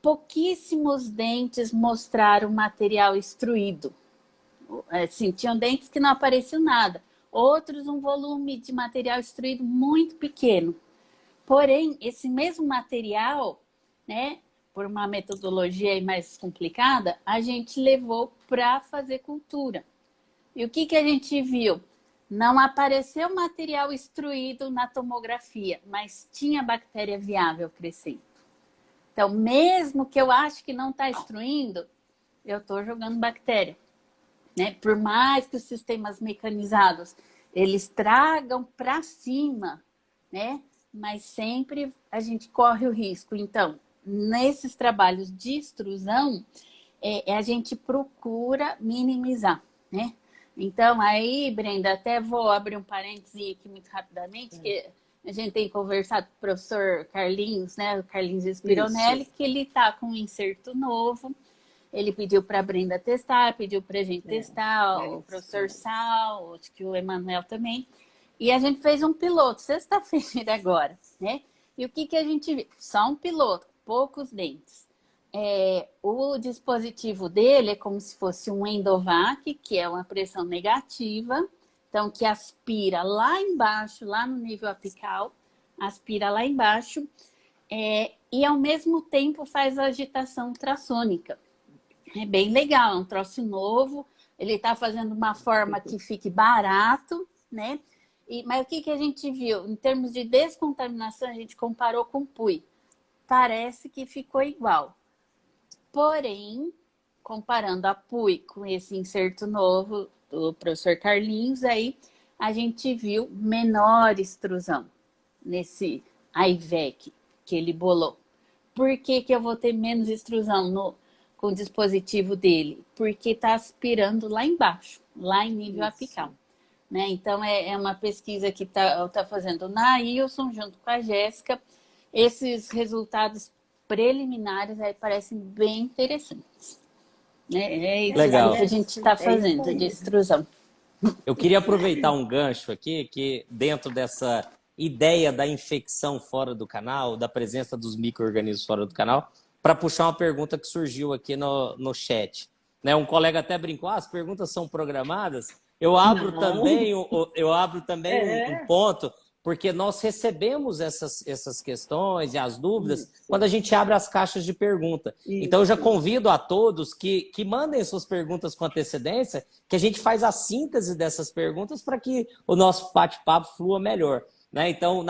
Pouquíssimos dentes mostraram material extruído. Assim, tinham dentes que não apareciam nada. Outros, um volume de material extruído muito pequeno. Porém, esse mesmo material, né, por uma metodologia aí mais complicada, a gente levou para fazer cultura. E o que a gente viu? Não apareceu material extruído na tomografia, mas tinha bactéria viável crescendo. Então, mesmo que eu acho que não está extruindo, eu estou jogando bactéria, né? Por mais que os sistemas mecanizados, eles tragam para cima, né? Mas sempre a gente corre o risco. Então, nesses trabalhos de extrusão, a gente procura minimizar, né? Então, aí, Brenda, até vou abrir um parêntese aqui muito rapidamente, que a gente tem conversado com o professor Carlinhos, né? O Carlinhos Spironelli, que ele está com um inserto novo. Ele pediu para a Brenda testar, pediu para a gente testar, o professor Sal, acho que o Emanuel também. E a gente fez um piloto, sexta-feira agora, né? E o que a gente viu? Só um piloto, poucos dentes. O dispositivo dele é como se fosse um Endovac, que é uma pressão negativa, então que aspira lá embaixo, lá no nível apical, aspira lá embaixo, e ao mesmo tempo faz a agitação ultrassônica. É bem legal, é um troço novo, ele está fazendo uma forma que fique barato, né? Mas o que a gente viu? Em termos de descontaminação, a gente comparou com o PUI. Parece que ficou igual. Porém, comparando a PUI com esse inserto novo do professor Carlinhos, aí a gente viu menor extrusão nesse IVEC que ele bolou. Por que eu vou ter menos extrusão com o dispositivo dele? Porque está aspirando lá embaixo, lá em nível apical. Né? Então, é uma pesquisa que tá fazendo na Ilson, junto com a Jéssica, esses resultados preliminares aí parecem bem interessantes. Né? É isso Legal. que a gente está fazendo, de extrusão. Eu queria aproveitar um gancho aqui, que dentro dessa ideia da infecção fora do canal, da presença dos micro-organismos fora do canal, para puxar uma pergunta que surgiu aqui no chat. Né, um colega até brincou, as perguntas são programadas. Eu abro também um ponto, porque nós recebemos essas questões e as dúvidas quando a gente abre as caixas de pergunta. Então, eu já convido a todos que mandem suas perguntas com antecedência, que a gente faz a síntese dessas perguntas para que o nosso bate-papo flua melhor. Né? Então,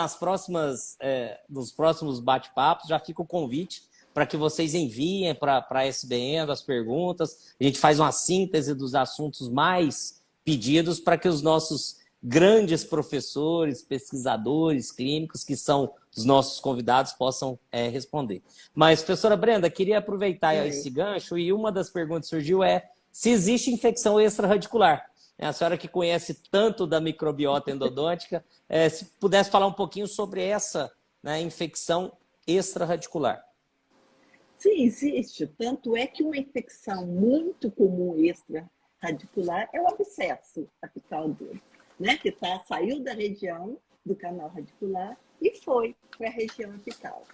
nos próximos bate-papos, já fica o convite para que vocês enviem para a SBN as perguntas. A gente faz uma síntese dos assuntos mais pedidos para que os nossos grandes professores, pesquisadores, clínicos, que são os nossos convidados, possam responder. Mas, professora Brenda, queria aproveitar esse gancho, e uma das perguntas que surgiu é se existe infecção extraradicular. A senhora que conhece tanto da microbiota endodôntica, se pudesse falar um pouquinho sobre essa, né, infecção extraradicular. Sim, existe. Tanto é que uma infecção muito comum extraradicular é o abscesso apical duro, né? Que saiu da região do canal radicular e foi para a região apical.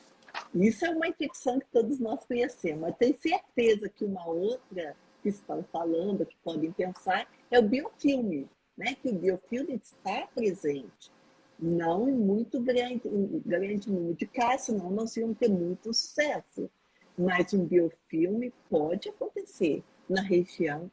Isso é uma infecção que todos nós conhecemos. Eu tenho certeza que uma outra que estão falando, que podem pensar, é o biofilme, né? Que o biofilme está presente. Não em muito grande número de casos, senão nós íamos ter muito sucesso. Mas um biofilme pode acontecer na região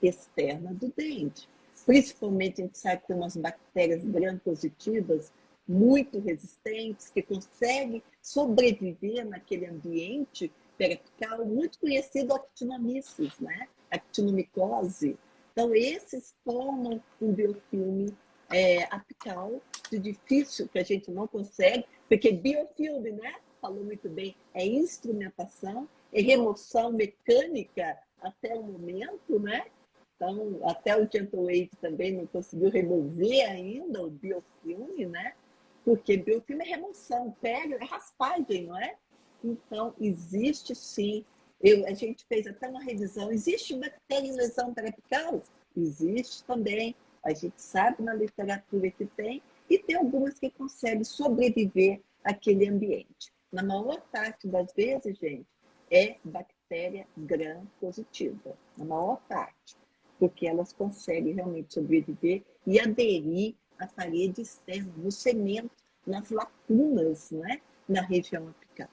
externa do dente. Principalmente, a gente sabe que tem umas bactérias gram-positivas muito resistentes, que conseguem sobreviver naquele ambiente periapical, muito conhecido actinomyces, né? Actinomicose. Então, esses formam um biofilme apical de difícil, que a gente não consegue, porque biofilme, né? Falou muito bem, é instrumentação, é remoção mecânica até o momento, né? Então, até o Gentle Wave também não conseguiu remover ainda o biofilme, né? Porque biofilme é remoção, pega, é raspagem, não é? Então, existe sim. A gente fez até uma revisão. Existe bactéria em lesão periapical? Existe também. A gente sabe na literatura que tem, e tem algumas que conseguem sobreviver àquele ambiente. Na maior parte das vezes, gente, é bactéria gram-positiva. Na maior parte. Porque elas conseguem realmente sobreviver e aderir à parede externa, no cemento, nas lacunas, né? Na região apical.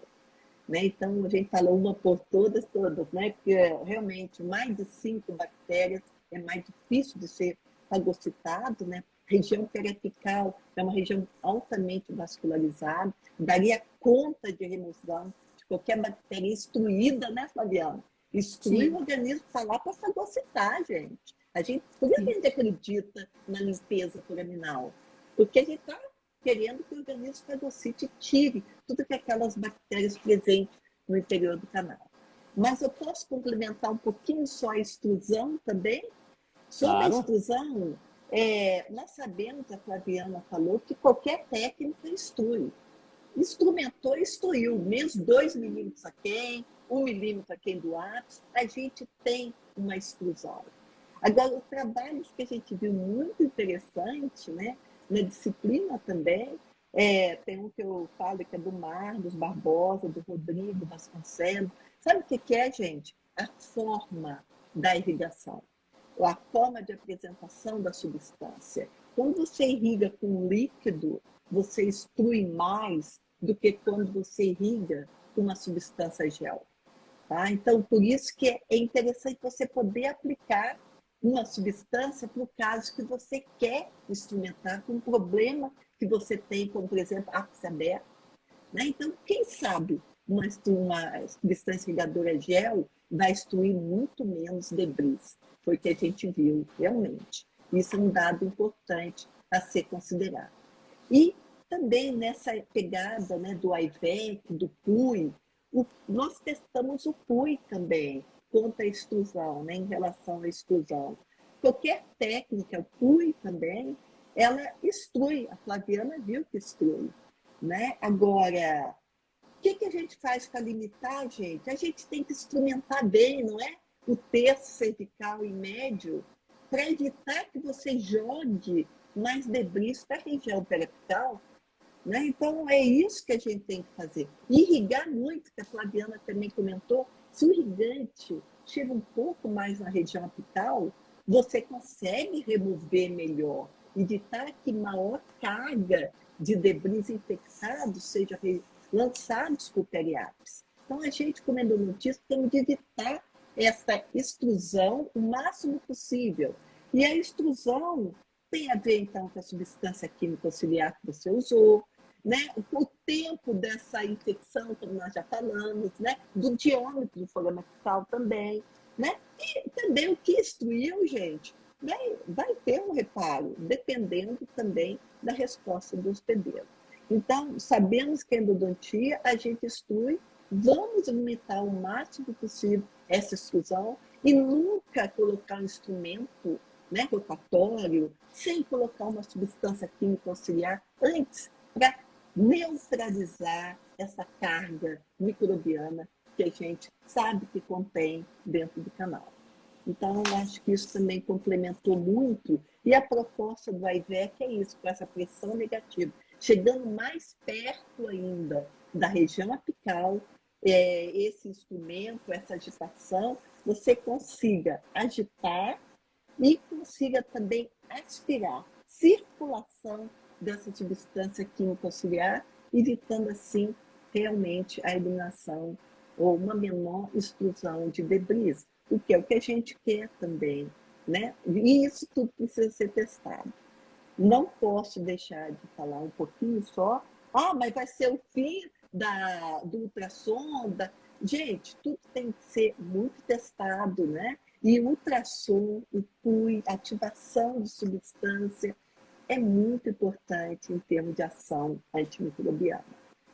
Né? Então, a gente fala uma por todas, né? Porque realmente mais de 5 bactérias é mais difícil de ser fagocitado, né? Região periapical é uma região altamente vascularizada, daria conta de remoção de qualquer bactéria instruída, né, Flaviana? Instrui o organismo para lá para fagocitar, gente. Por que a gente acredita na limpeza foraminal? Porque a gente está querendo que o organismo fagocite e tire tudo que aquelas bactérias presentes no interior do canal. Mas eu posso complementar um pouquinho só a extrusão também? Sobre a extrusão, nós sabemos, a Flaviana falou, que qualquer técnica instrui. Instrumentou, instruiu, mesmo 2 milímetros aquém, 1 milímetro aquém do ápice, a gente tem uma extrusão. Agora, os trabalhos que a gente viu muito interessante, né, na disciplina também, tem um que eu falo que é do Marlos Barbosa, do Rodrigo Vasconcelos. Sabe o que é, gente? A forma da irrigação, ou a forma de apresentação da substância. Quando você irriga com líquido, você extrui mais do que quando você irriga com uma substância gel. Tá? Então, por isso que é interessante você poder aplicar uma substância para o caso que você quer instrumentar com um problema que você tem, como, por exemplo, ápice aberto. Né? Então, quem sabe uma substância irrigadora gel vai extruir muito menos debris. Foi o que a gente viu, realmente. Isso é um dado importante a ser considerado. E também nessa pegada, né, do IVEC, do PUI, nós testamos o PUI também contra a extrusão, né, em relação à extrusão. Qualquer técnica, o PUI também, ela extrui. A Flaviana viu que extrui. né? Agora, o que a gente faz para limitar, gente? A gente tem que instrumentar bem, não é? O terço cervical e médio, para evitar que você jogue mais debris para a região periapical, né? Então, é isso que a gente tem que fazer. Irrigar muito, que a Flaviana também comentou, se o irrigante chega um pouco mais na região apical, você consegue remover melhor, evitar que maior carga de debris infectados seja lançados por periapis. Então, a gente, como endodontista, tem de evitar essa extrusão o máximo possível. E a extrusão tem a ver, então, com a substância química auxiliar que você usou, né? O tempo dessa infecção, como nós já falamos, né? Do diâmetro do fogama apical também, né? E também o que extruiu, gente, vai ter um reparo, dependendo também da resposta do hospedeiro. Então, sabemos que a endodontia a gente extrui, vamos limitar o máximo possível essa extrusão e nunca colocar um instrumento, né, rotatório, sem colocar uma substância química auxiliar antes, para neutralizar essa carga microbiana que a gente sabe que contém dentro do canal. Então, eu acho que isso também complementou muito. E a proposta do AIVEC é isso, com essa pressão negativa, chegando mais perto ainda da região apical, esse instrumento, essa agitação, você consiga agitar e consiga também aspirar circulação dessa substância química auxiliar, evitando assim realmente a eliminação ou uma menor extrusão de debris, o que é o que a gente quer também, né? E isso tudo precisa ser testado. Não posso deixar de falar um pouquinho só, mas vai ser o fim do ultrassom. Gente, tudo tem que ser muito testado, né? E o ultrassom, o PUI, ativação de substância, é muito importante em termos de ação antimicrobiana,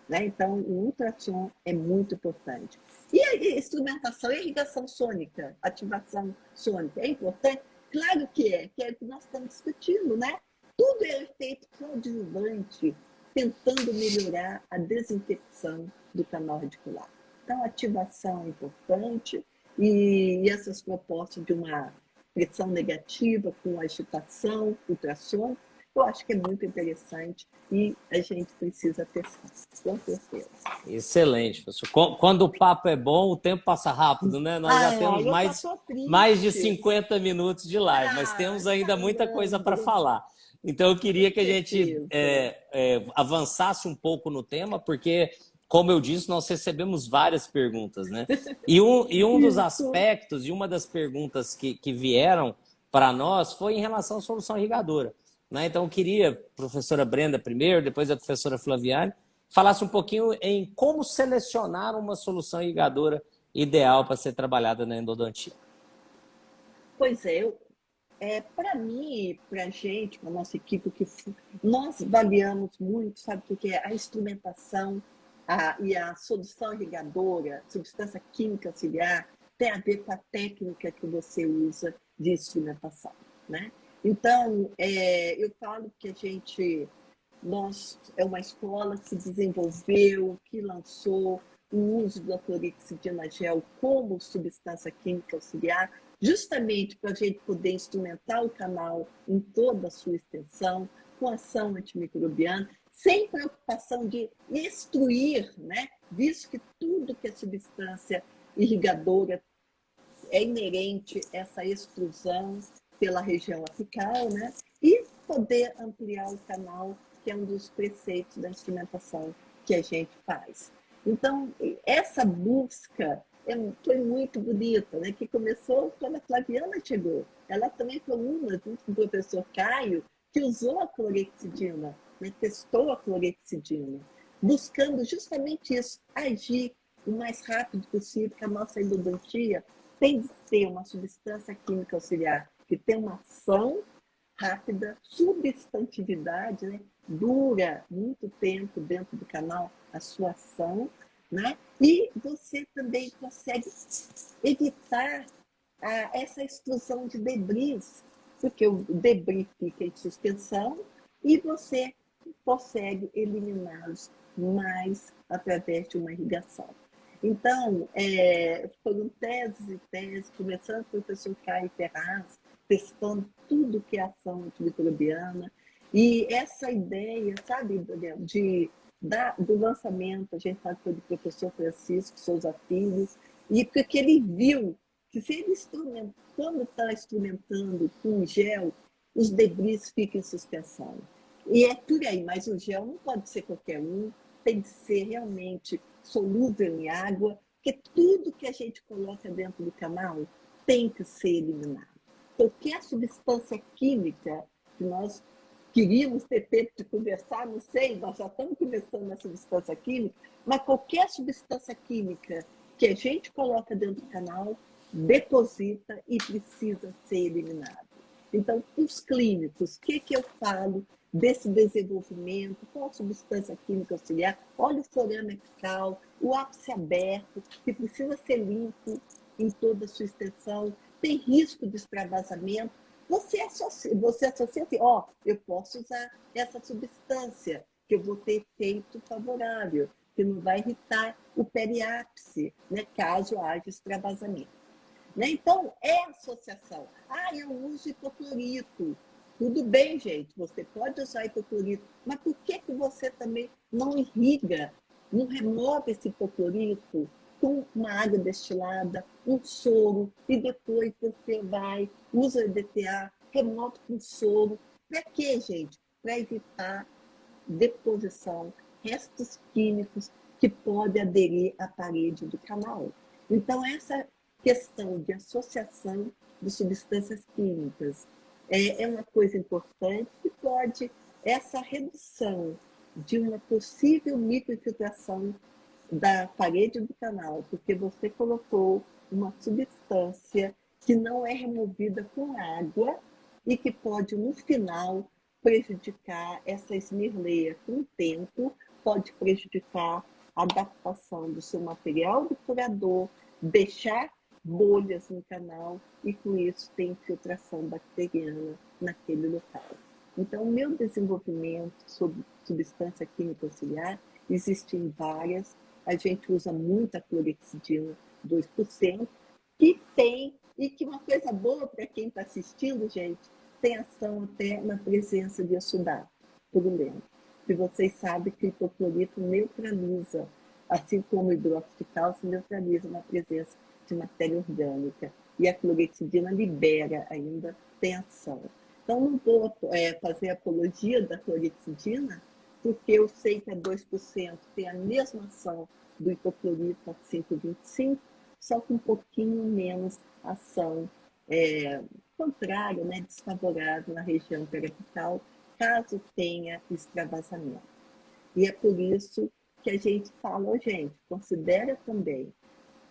né? Então, o ultrassom é muito importante. E a instrumentação e a irrigação sônica, ativação sônica, é importante? Claro que é o que nós estamos discutindo, né? Tudo é efeito coadjuvante, tentando melhorar a desinfecção do canal radicular. Então, a ativação é importante e essas propostas de uma pressão negativa com agitação, ultrassom, eu acho que é muito interessante e a gente precisa testar, com certeza. Excelente, professor. Quando o papo é bom, o tempo passa rápido, né? Nós já temos mais de 50 minutos de live, mas temos ainda muita coisa para falar. Então, eu queria que a gente avançasse um pouco no tema, porque, como eu disse, nós recebemos várias perguntas, né? E um dos aspectos, e uma das perguntas que vieram para nós foi em relação à solução irrigadora, né? Então, eu queria, professora Brenda primeiro, depois a professora Flaviane, falasse um pouquinho em como selecionar uma solução irrigadora ideal para ser trabalhada na endodontia. Pois para mim, para a gente, para a nossa equipe, nós avaliamos muito, sabe o que é? A instrumentação e a solução irrigadora, substância química auxiliar, tem a ver com a técnica que você usa de instrumentação, né? Então, eu falo que nós é uma escola que desenvolveu, que lançou o uso da clorexidina gel como substância química auxiliar, justamente para a gente poder instrumentar o canal em toda a sua extensão, com ação antimicrobiana, sem preocupação de extruir, né? Visto que tudo que é substância irrigadora é inerente a essa extrusão pela região apical, né? E poder ampliar o canal, que é um dos preceitos da instrumentação que a gente faz. Então, essa busca foi muito bonita, né? Que começou quando a Flaviana chegou. Ela também foi uma, junto com o professor Caio, que usou a clorexidina, né? Testou a clorexidina, buscando justamente isso, agir o mais rápido possível, que a nossa endodontia tem de ter uma substância química auxiliar que tem uma ação rápida, substantividade, né? Dura muito tempo dentro do canal a sua ação, né? E você também consegue evitar essa extrusão de debris, porque o debris fica em suspensão e você consegue eliminá-los mais através de uma irrigação. Então, foram teses e teses, começando com o professor Caio Ferraz, testando tudo que é ação antimicrobiana. E essa ideia, sabe, Daniel, do lançamento, a gente fala do professor Francisco Souza Filho, e porque ele viu que se ele quando está instrumentando com gel, os debris ficam em suspensão. E é por aí, mas o gel não pode ser qualquer um, tem que ser realmente solúvel em água, porque tudo que a gente coloca dentro do canal tem que ser eliminado. Qualquer substância química que nós queríamos ter tempo de conversar, não sei, nós já estamos começando a substância química, mas qualquer substância química que a gente coloca dentro do canal deposita e precisa ser eliminado. Então, os clínicos, o que eu falo desse desenvolvimento, qual substância química auxiliar, óleo floremecal, o ápice aberto, que precisa ser limpo em toda a sua extensão, tem risco de extravasamento, você associa assim, eu posso usar essa substância, que eu vou ter efeito favorável, que não vai irritar o periápice, né, caso haja extravasamento. Né? Então, é associação. Eu uso hipoclorito. Tudo bem, gente, você pode usar hipoclorito, mas por que você também não irriga, não remove esse hipoclorito com uma água destilada, um soro, e depois você usa o EDTA, remove com soro. Para quê, gente? Para evitar deposição, restos químicos que podem aderir à parede do canal. Então, essa questão de associação de substâncias químicas é uma coisa importante que pode, essa redução de uma possível microinfiltração da parede do canal, porque você colocou uma substância que não é removida com água e que pode, no final, prejudicar essa esmirleia com o tempo, pode prejudicar a adaptação do seu material do furador, deixar bolhas no canal e com isso tem infiltração bacteriana naquele local. Então, o meu desenvolvimento sobre substância química auxiliar, existem várias, a gente usa muita clorexidina 2%, que tem, e que uma coisa boa para quem está assistindo, gente, tem ação até na presença de exudato, por exemplo. Se vocês sabem que o hipoclorito neutraliza, assim como o hidróxido de cálcio neutraliza na presença de matéria orgânica. E a clorexidina libera ainda, tem ação. Então, não vou fazer apologia da clorexidina, porque eu sei que a 2% tem a mesma ação do hipoclorito a 5,25, só com um pouquinho menos ação contrária, né, desfavorável na região periapital, caso tenha extravasamento. E é por isso que a gente fala, gente, considera também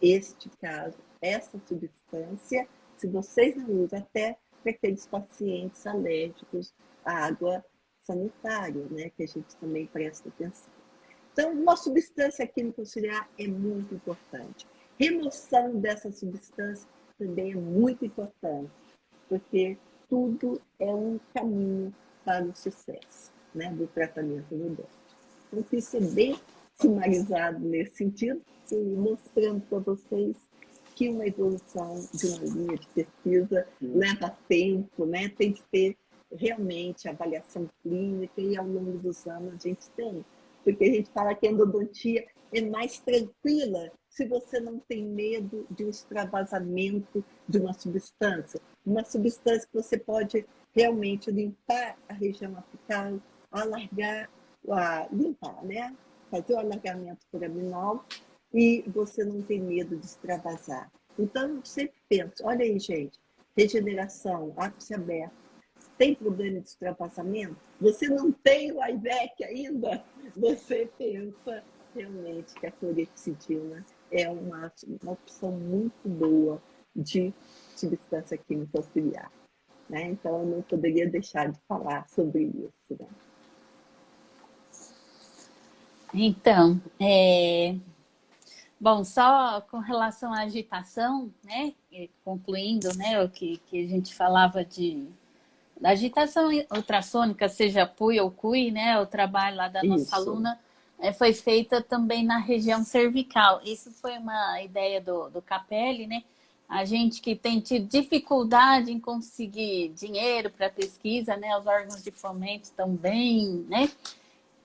este caso, essa substância, se vocês não usam, até para aqueles pacientes alérgicos à água sanitária, né, que a gente também presta atenção. Então, uma substância química auxiliar é muito importante. Remoção dessa substância também é muito importante, porque tudo é um caminho para o sucesso, né, do tratamento do dente. Então, quis ser bem sumarizado nesse sentido e mostrando para vocês que uma evolução de uma linha de pesquisa leva tempo, né? Tem que ter realmente avaliação clínica e ao longo dos anos a gente tem. Porque a gente fala que a endodontia é mais tranquila se você não tem medo de um extravasamento de uma substância que você pode realmente limpar a região apical, alargar, limpar, né? Fazer o alargamento foraminal e você não tem medo de extravasar. Então, eu sempre penso, olha aí, gente, regeneração, ápice aberto, tem problema de extravasamento? Você não tem o IVEC ainda? Você pensa realmente que a clorexidina é uma opção muito boa de substância química auxiliar. Né? Então, eu não poderia deixar de falar sobre isso. Né? Então, bom, só com relação à agitação, né, concluindo, né, o que a gente falava da agitação ultrassônica, seja PUI ou CUI, né? O trabalho lá da nossa Isso. aluna foi feita também na região cervical. Isso foi uma ideia do Capelli, né? A gente que tem tido dificuldade em conseguir dinheiro para pesquisa, né? Os órgãos de fomento estão bem, né?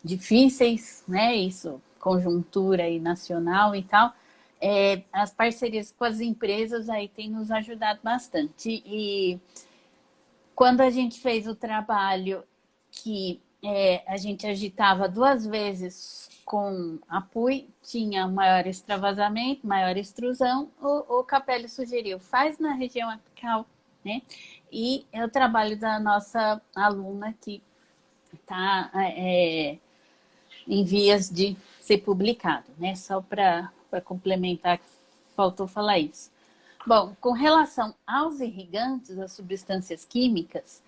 Difíceis, né? Isso, conjuntura aí nacional e tal. As parcerias com as empresas aí têm nos ajudado bastante. E quando a gente fez o trabalho que a gente agitava 2 vezes com a PUI, tinha maior extravasamento, maior extrusão, o Capelli sugeriu, faz na região apical, né? E é o trabalho da nossa aluna que está em vias de ser publicado, né? Só para complementar, faltou falar isso. Bom, com relação aos irrigantes, às substâncias químicas,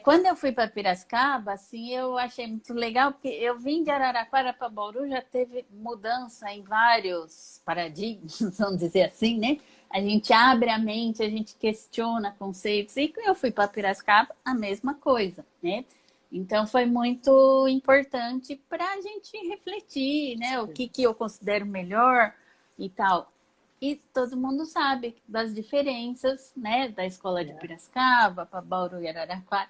quando eu fui para Piracicaba, assim, eu achei muito legal, porque eu vim de Araraquara para Bauru, já teve mudança em vários paradigmas, vamos dizer assim, né? A gente abre a mente, a gente questiona conceitos, e quando eu fui para Piracicaba, a mesma coisa, né? Então, foi muito importante para a gente refletir, né? O que eu considero melhor e tal. E todo mundo sabe das diferenças, né? Da escola de Piracicaba para Bauru e Araraquara.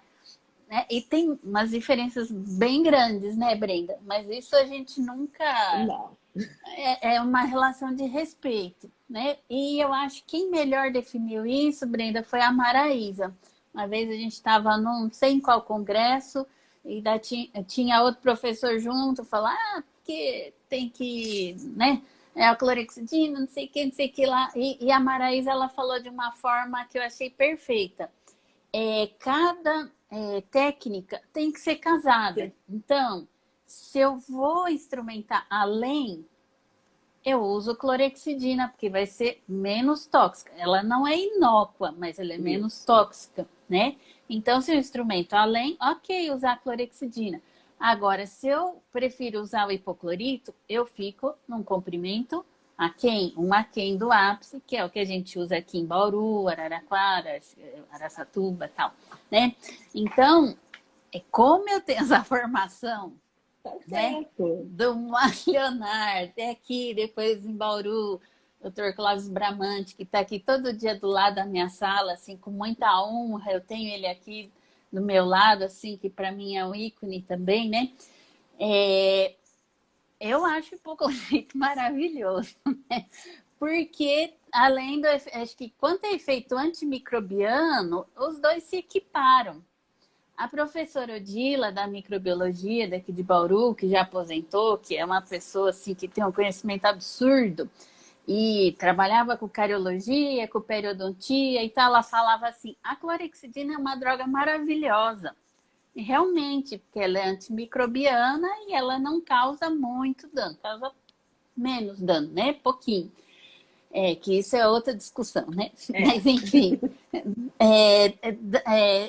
Né? E tem umas diferenças bem grandes, né, Brenda? Mas isso a gente nunca... Não. É uma relação de respeito, né? E eu acho que quem melhor definiu isso, Brenda, foi a Maraísa. Uma vez a gente estava não sei em qual congresso, e tinha outro professor junto, falar porque tem que, né? A clorexidina, não sei o que, não sei o que lá. E a Maraísa, ela falou de uma forma que eu achei perfeita. Cada técnica tem que ser casada. Então, se eu vou instrumentar além, eu uso clorexidina, porque vai ser menos tóxica. Ela não é inócua, mas ela é menos tóxica, né? Então, se eu instrumento além, ok, usar clorexidina. Agora, se eu prefiro usar o hipoclorito, eu fico num comprimento um aquém do ápice, que é o que a gente usa aqui em Bauru, Araraquara, Araçatuba e tal, né? Então, como eu tenho essa formação, né? Do Leonardo, até aqui, depois em Bauru, o Dr. Cláudio Bramante, que está aqui todo dia do lado da minha sala, assim, com muita honra, eu tenho ele aqui do meu lado, assim, que para mim é um ícone também, né? Eu acho o hipoclorito maravilhoso, né? Porque, além do... Acho que quanto é efeito antimicrobiano, os dois se equiparam. A professora Odila, da microbiologia daqui de Bauru, que já aposentou, que é uma pessoa assim, que tem um conhecimento absurdo, e trabalhava com cariologia, com periodontia e tal, ela falava assim, a clorexidina é uma droga maravilhosa. E realmente, porque ela é antimicrobiana e ela não causa muito dano, causa menos dano, né? Pouquinho. Que isso é outra discussão, né? Mas, enfim,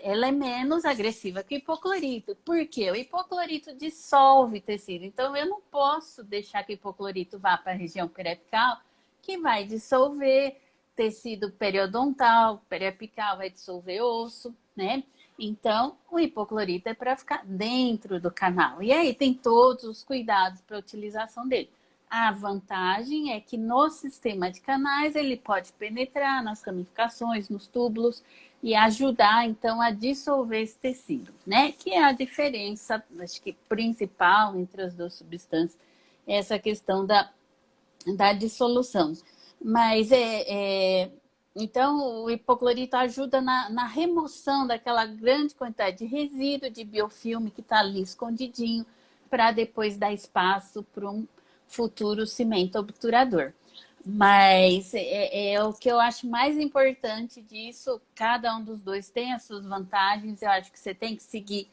ela é menos agressiva que o hipoclorito. Por quê? O hipoclorito dissolve tecido. Então, eu não posso deixar que o hipoclorito vá para a região periapical, que vai dissolver tecido periodontal, periapical vai dissolver osso, né? Então, o hipoclorito é para ficar dentro do canal. E aí tem todos os cuidados para a utilização dele. A vantagem é que no sistema de canais ele pode penetrar nas ramificações, nos túbulos e ajudar, então, a dissolver esse tecido, né? Que é a diferença, acho que principal entre as duas substâncias, é essa questão da dissolução. Mas, então, o hipoclorito ajuda na remoção daquela grande quantidade de resíduo de biofilme que está ali escondidinho, para depois dar espaço para um futuro cimento obturador. Mas o que eu acho mais importante disso, cada um dos dois tem as suas vantagens, eu acho que você tem que seguir,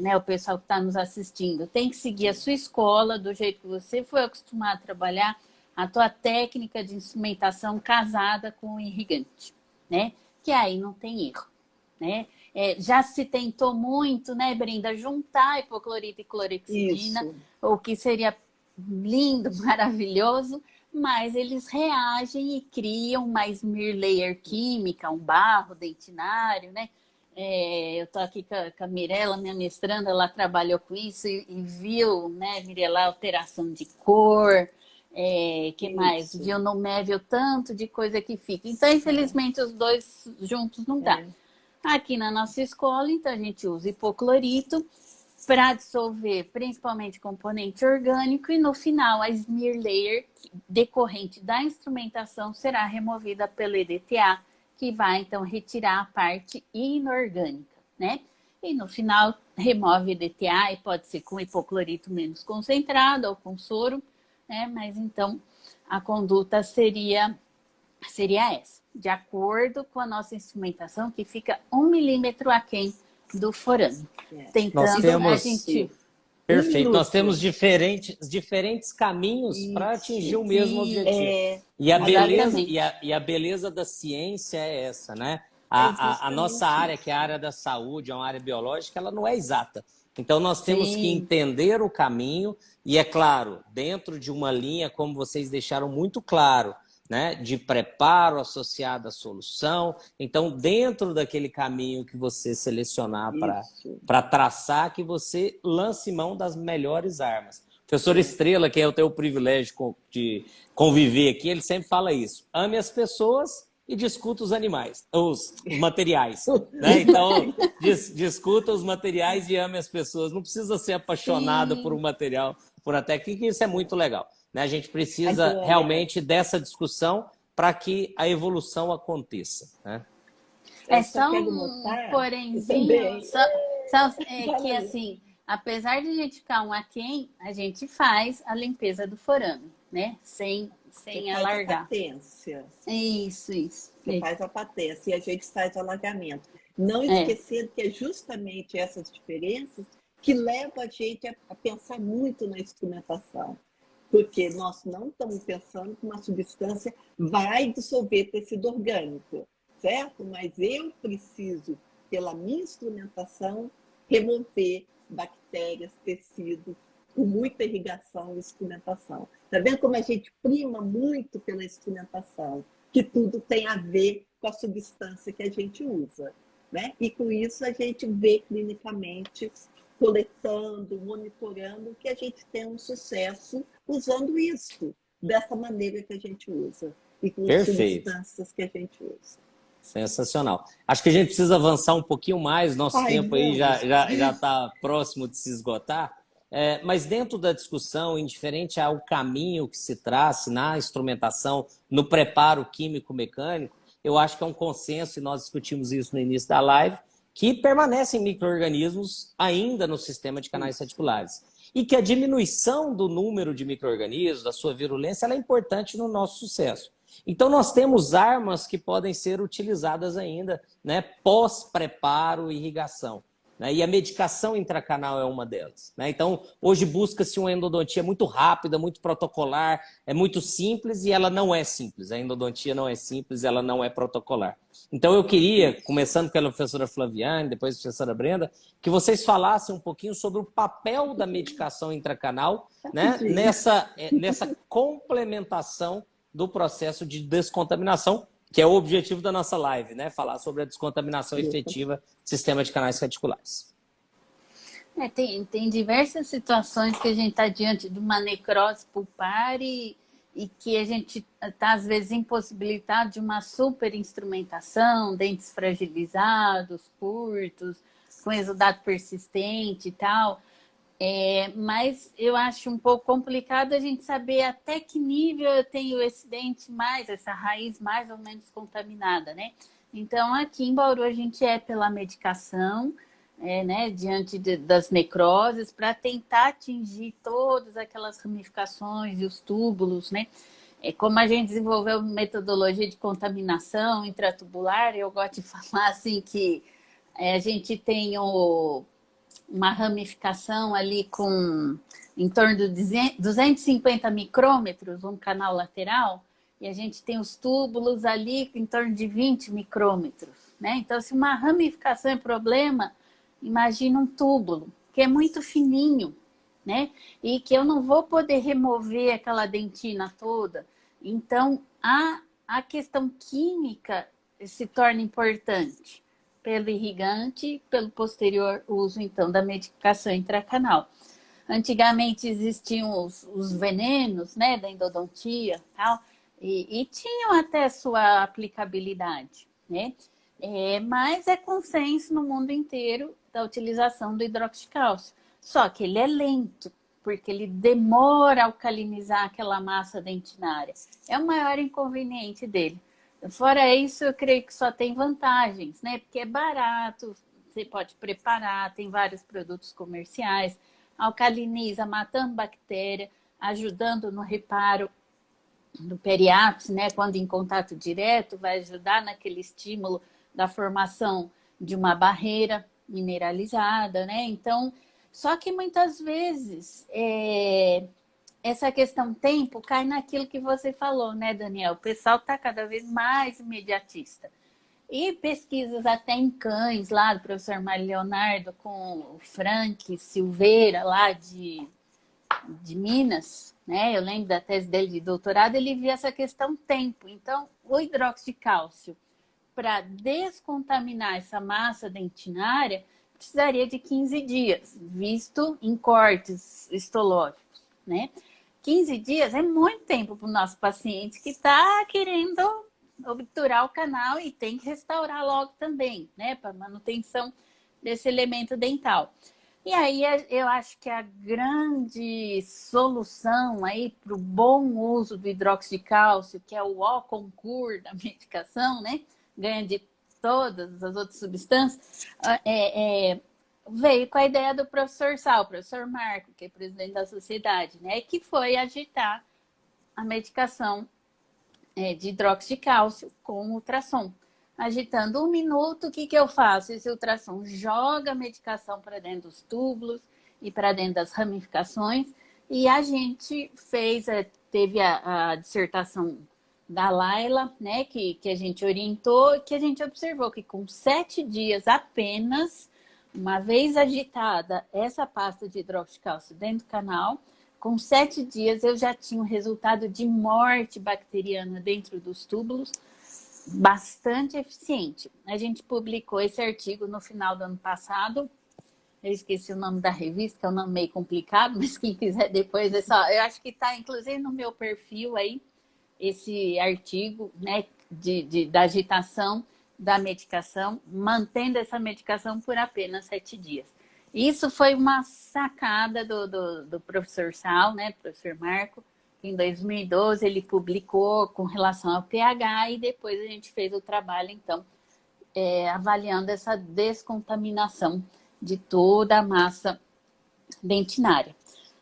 né, o pessoal que está nos assistindo, tem que seguir a sua escola, do jeito que você foi acostumado a trabalhar, a tua técnica de instrumentação casada com o irrigante, né? Que aí não tem erro, né? Já se tentou muito, né, Brenda, juntar hipoclorito e clorexidina, o que seria lindo, maravilhoso, mas eles reagem e criam uma smear layer química, um barro dentinário, né? eu estou aqui com a Mirella, minha mestranda, ela trabalhou com isso e viu, né, Mirella, alteração de cor, que mais? Isso. Viu no MEV o tanto de coisa que fica. Então, infelizmente, os dois juntos não dá. Aqui na nossa escola, então, a gente usa hipoclorito para dissolver principalmente componente orgânico e no final a smear layer decorrente da instrumentação será removida pelo EDTA, que vai então retirar a parte inorgânica, né? E no final remove EDTA e pode ser com hipoclorito menos concentrado ou com soro, né? Mas então a conduta seria essa, de acordo com a nossa instrumentação, que fica 1 milímetro aquém do forame. Nós Tentando temos... a gente... Perfeito, nós temos diferentes caminhos para atingir o mesmo objetivo. E a beleza da ciência é essa, né? A nossa área, que é a área da saúde, é uma área biológica, ela não é exata. Então, nós temos que entender o caminho e, é claro, dentro de uma linha, como vocês deixaram muito claro, né, de preparo associado à solução. Então, dentro daquele caminho que você selecionar para traçar, que você lance mão das melhores armas. O professor Estrela, que eu tenho o privilégio de conviver aqui, ele sempre fala isso. Ame as pessoas e discuta os animais, os materiais. Né? Então, discuta os materiais e ame as pessoas. Não precisa ser apaixonado por um material, por uma técnica, e isso é muito legal. A gente precisa realmente dessa discussão para que a evolução aconteça. Né? Só um porémzinho, que assim, apesar de a gente ficar um aquém, a gente faz a limpeza do forame, né? Sem alargar. A patência. Isso. Você faz a patência e a gente faz o alargamento. Não esquecendo que é justamente essas diferenças que levam a gente a pensar muito na instrumentação. Porque nós não estamos pensando que uma substância vai dissolver tecido orgânico, certo? Mas eu preciso, pela minha instrumentação, remover bactérias, tecido, com muita irrigação e instrumentação. Está vendo como a gente prima muito pela instrumentação? Que tudo tem a ver com a substância que a gente usa, né? E com isso a gente vê clinicamente, coletando, monitorando, que a gente tem um sucesso usando isso, dessa maneira que a gente usa, e com as substâncias que a gente usa. Sensacional. Acho que a gente precisa avançar um pouquinho mais, nosso tempo aí já está próximo de se esgotar, mas dentro da discussão, indiferente ao caminho que se trace na instrumentação, no preparo químico-mecânico, eu acho que é um consenso, e nós discutimos isso no início da live, que permanecem micro-organismos ainda no sistema de canais reticulares. E que a diminuição do número de micro-organismos, da sua virulência, ela é importante no nosso sucesso. Então, nós temos armas que podem ser utilizadas ainda, né, pós-preparo e irrigação. Né? E a medicação intracanal é uma delas. Né? Então, hoje busca-se uma endodontia muito rápida, muito protocolar, é muito simples e ela não é simples. A endodontia não é simples, ela não é protocolar. Então, eu queria, começando pela professora Flaviane, depois a professora Brenda, que vocês falassem um pouquinho sobre o papel da medicação intracanal, né, nessa complementação do processo de descontaminação, que é o objetivo da nossa live, né? Falar sobre a descontaminação efetiva do sistema de canais reticulares. Tem diversas situações que a gente está diante de uma necrose pulpar e que a gente está, às vezes, impossibilitado de uma super instrumentação, dentes fragilizados, curtos, com exudado persistente e tal. Mas eu acho um pouco complicado a gente saber até que nível eu tenho esse dente mais, essa raiz mais ou menos contaminada, né? Então, aqui em Bauru, a gente pela medicação, né, diante das necroses, para tentar atingir todas aquelas ramificações e os túbulos, né? Como a gente desenvolveu metodologia de contaminação intratubular, eu gosto de falar assim que a gente tem uma ramificação ali com em torno de 250 micrômetros, um canal lateral, e a gente tem os túbulos ali em torno de 20 micrômetros, né? Então, se uma ramificação é problema, imagina um túbulo, que é muito fininho, né? E que eu não vou poder remover aquela dentina toda. Então, a questão química se torna importante. pelo irrigante e pelo posterior uso, então, da medicação intracanal. Antigamente existiam os venenos, né, da endodontia e tal, e tinham até sua aplicabilidade, né? Mas é consenso no mundo inteiro da utilização do hidróxido de cálcio. Só que ele é lento, porque ele demora a alcalinizar aquela massa dentinária. É o maior inconveniente dele. Fora isso, eu creio que só tem vantagens, né? Porque é barato, você pode preparar, tem vários produtos comerciais, alcaliniza, matando bactéria, ajudando no reparo do periápse, né? Quando em contato direto, vai ajudar naquele estímulo da formação de uma barreira mineralizada, né? Então, só que muitas vezes essa questão tempo cai naquilo que você falou, né, Daniel? O pessoal está cada vez mais imediatista. E pesquisas até em cães, lá do professor Mário Leonardo, com o Frank Silveira, lá de Minas, né? Eu lembro da tese dele de doutorado, ele via essa questão tempo. Então, o hidróxido de cálcio, para descontaminar essa massa dentinária, precisaria de 15 dias, visto em cortes histológicos, né? 15 dias é muito tempo para o nosso paciente que está querendo obturar o canal e tem que restaurar logo também, né? Para manutenção desse elemento dental. E aí eu acho que a grande solução aí para o bom uso do hidróxido de cálcio, que é o O concurso da medicação, né? Ganha de todas as outras substâncias, veio com a ideia do professor Sal, o professor Marco, que é presidente da sociedade, né? Que foi agitar a medicação de hidróxido de cálcio com ultrassom. Agitando 1 minuto, o que eu faço? Esse ultrassom joga a medicação para dentro dos túbulos e para dentro das ramificações. E a gente teve a dissertação da Laila, né, que a gente orientou, que a gente observou que com 7 dias apenas, uma vez agitada essa pasta de hidróxido de cálcio dentro do canal, com 7 dias eu já tinha um resultado de morte bacteriana dentro dos túbulos, bastante eficiente. A gente publicou esse artigo no final do ano passado. Eu esqueci o nome da revista, que é um nome meio complicado, mas quem quiser depois é só. Eu acho que está, inclusive, no meu perfil aí, esse artigo, né, da agitação da medicação, mantendo essa medicação por apenas 7 dias. Isso foi uma sacada do professor Sal, né, professor Marco. Em 2012 ele publicou com relação ao pH e depois a gente fez o trabalho, então, avaliando essa descontaminação de toda a massa dentinária.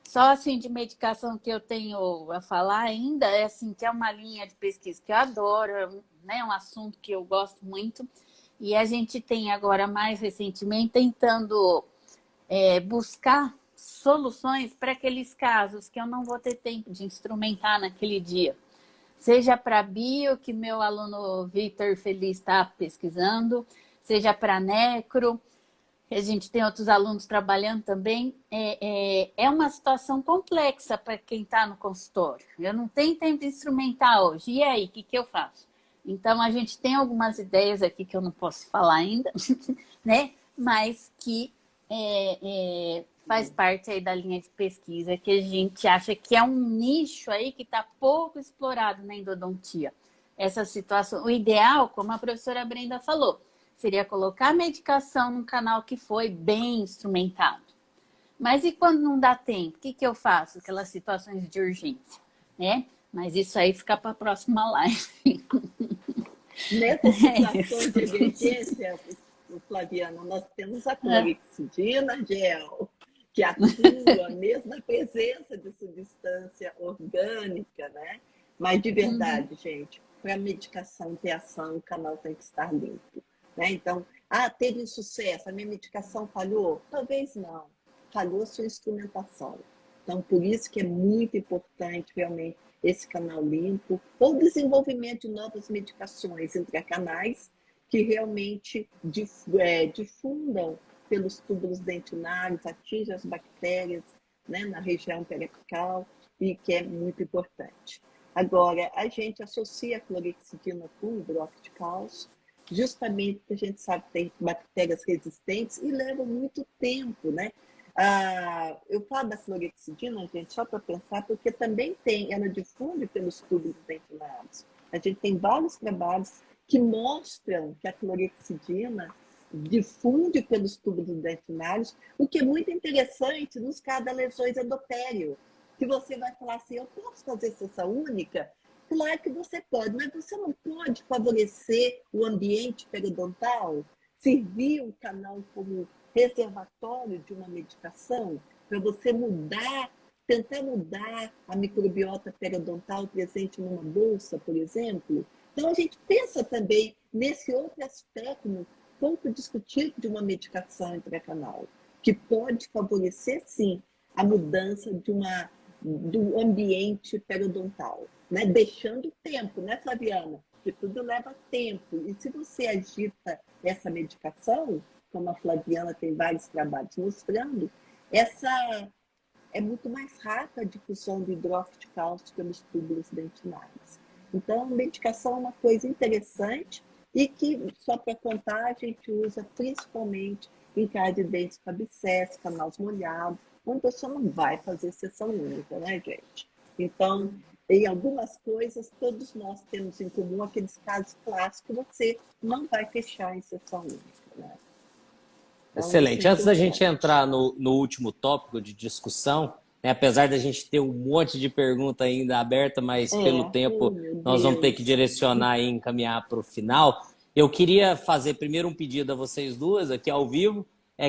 Só assim de medicação que eu tenho a falar ainda, assim, que é uma linha de pesquisa que eu adoro, né, um assunto que eu gosto muito, e a gente tem agora mais recentemente tentando buscar soluções para aqueles casos que eu não vou ter tempo de instrumentar naquele dia. Seja para bio, que meu aluno Vitor Feliz está pesquisando, seja para necro, a gente tem outros alunos trabalhando também. É uma situação complexa para quem está no consultório. Eu não tenho tempo de instrumentar hoje. E aí, o que eu faço? Então, a gente tem algumas ideias aqui que eu não posso falar ainda, né? Mas que faz parte aí da linha de pesquisa, que a gente acha que é um nicho aí que está pouco explorado na endodontia. Essa situação, o ideal, como a professora Brenda falou, seria colocar a medicação num canal que foi bem instrumentado. Mas e quando não dá tempo? O que eu faço? Aquelas situações de urgência, né? Mas isso aí fica para a próxima live. Nessas situações de emergência, Flaviana, nós temos a clorexidina gel, que atua mesmo na presença de substância orgânica, né? Mas de verdade, gente, para a medicação ter ação, o canal tem que estar limpo, né? Então, teve sucesso, a minha medicação falhou? Talvez não, falhou a sua instrumentação. Então, por isso que é muito importante realmente esse canal limpo, ou o desenvolvimento de novas medicações intracanais que realmente difundam pelos túbulos dentinários, atingem as bactérias, né, na região periapical, e que é muito importante. Agora, a gente associa a clorexidina com hidróxido de cálcio, justamente porque a gente sabe que tem bactérias resistentes e leva muito tempo, né? Eu falo da clorexidina, gente, só para pensar, porque também ela difunde pelos tubos dentinados. A gente tem vários trabalhos que mostram que a clorexidina difunde pelos tubos dentinários, o que é muito interessante nos casos das lesões endotélio, que você vai falar assim, eu posso fazer sessão única? Claro que você pode, mas você não pode favorecer o ambiente periodontal, servir um canal como reservatório de uma medicação, para você tentar mudar a microbiota periodontal presente numa bolsa, por exemplo. Então, a gente pensa também nesse outro aspecto pouco discutido de uma medicação intracanal, que pode favorecer, sim, a mudança do ambiente periodontal, né? Deixando tempo, né, Flaviana? Porque tudo leva tempo. E se você agita essa medicação, como a Flaviana tem vários trabalhos mostrando, essa é muito mais rápida a difusão do hidróxido de cálcio pelos túbulos dentinários. Então, a medicação é uma coisa interessante e que, só para contar, a gente usa principalmente em caso de dentes com abscesso, canais molhados, onde você não vai fazer sessão única, né, gente? Então, em algumas coisas, todos nós temos em comum aqueles casos clássicos que você não vai fechar em sessão única, né? Então, Excelente. Antes da gente entrar no último tópico de discussão, né, apesar da gente ter um monte de pergunta ainda aberta, mas pelo tempo nós vamos ter que direcionar e encaminhar para o final, eu queria fazer primeiro um pedido a vocês duas aqui ao vivo,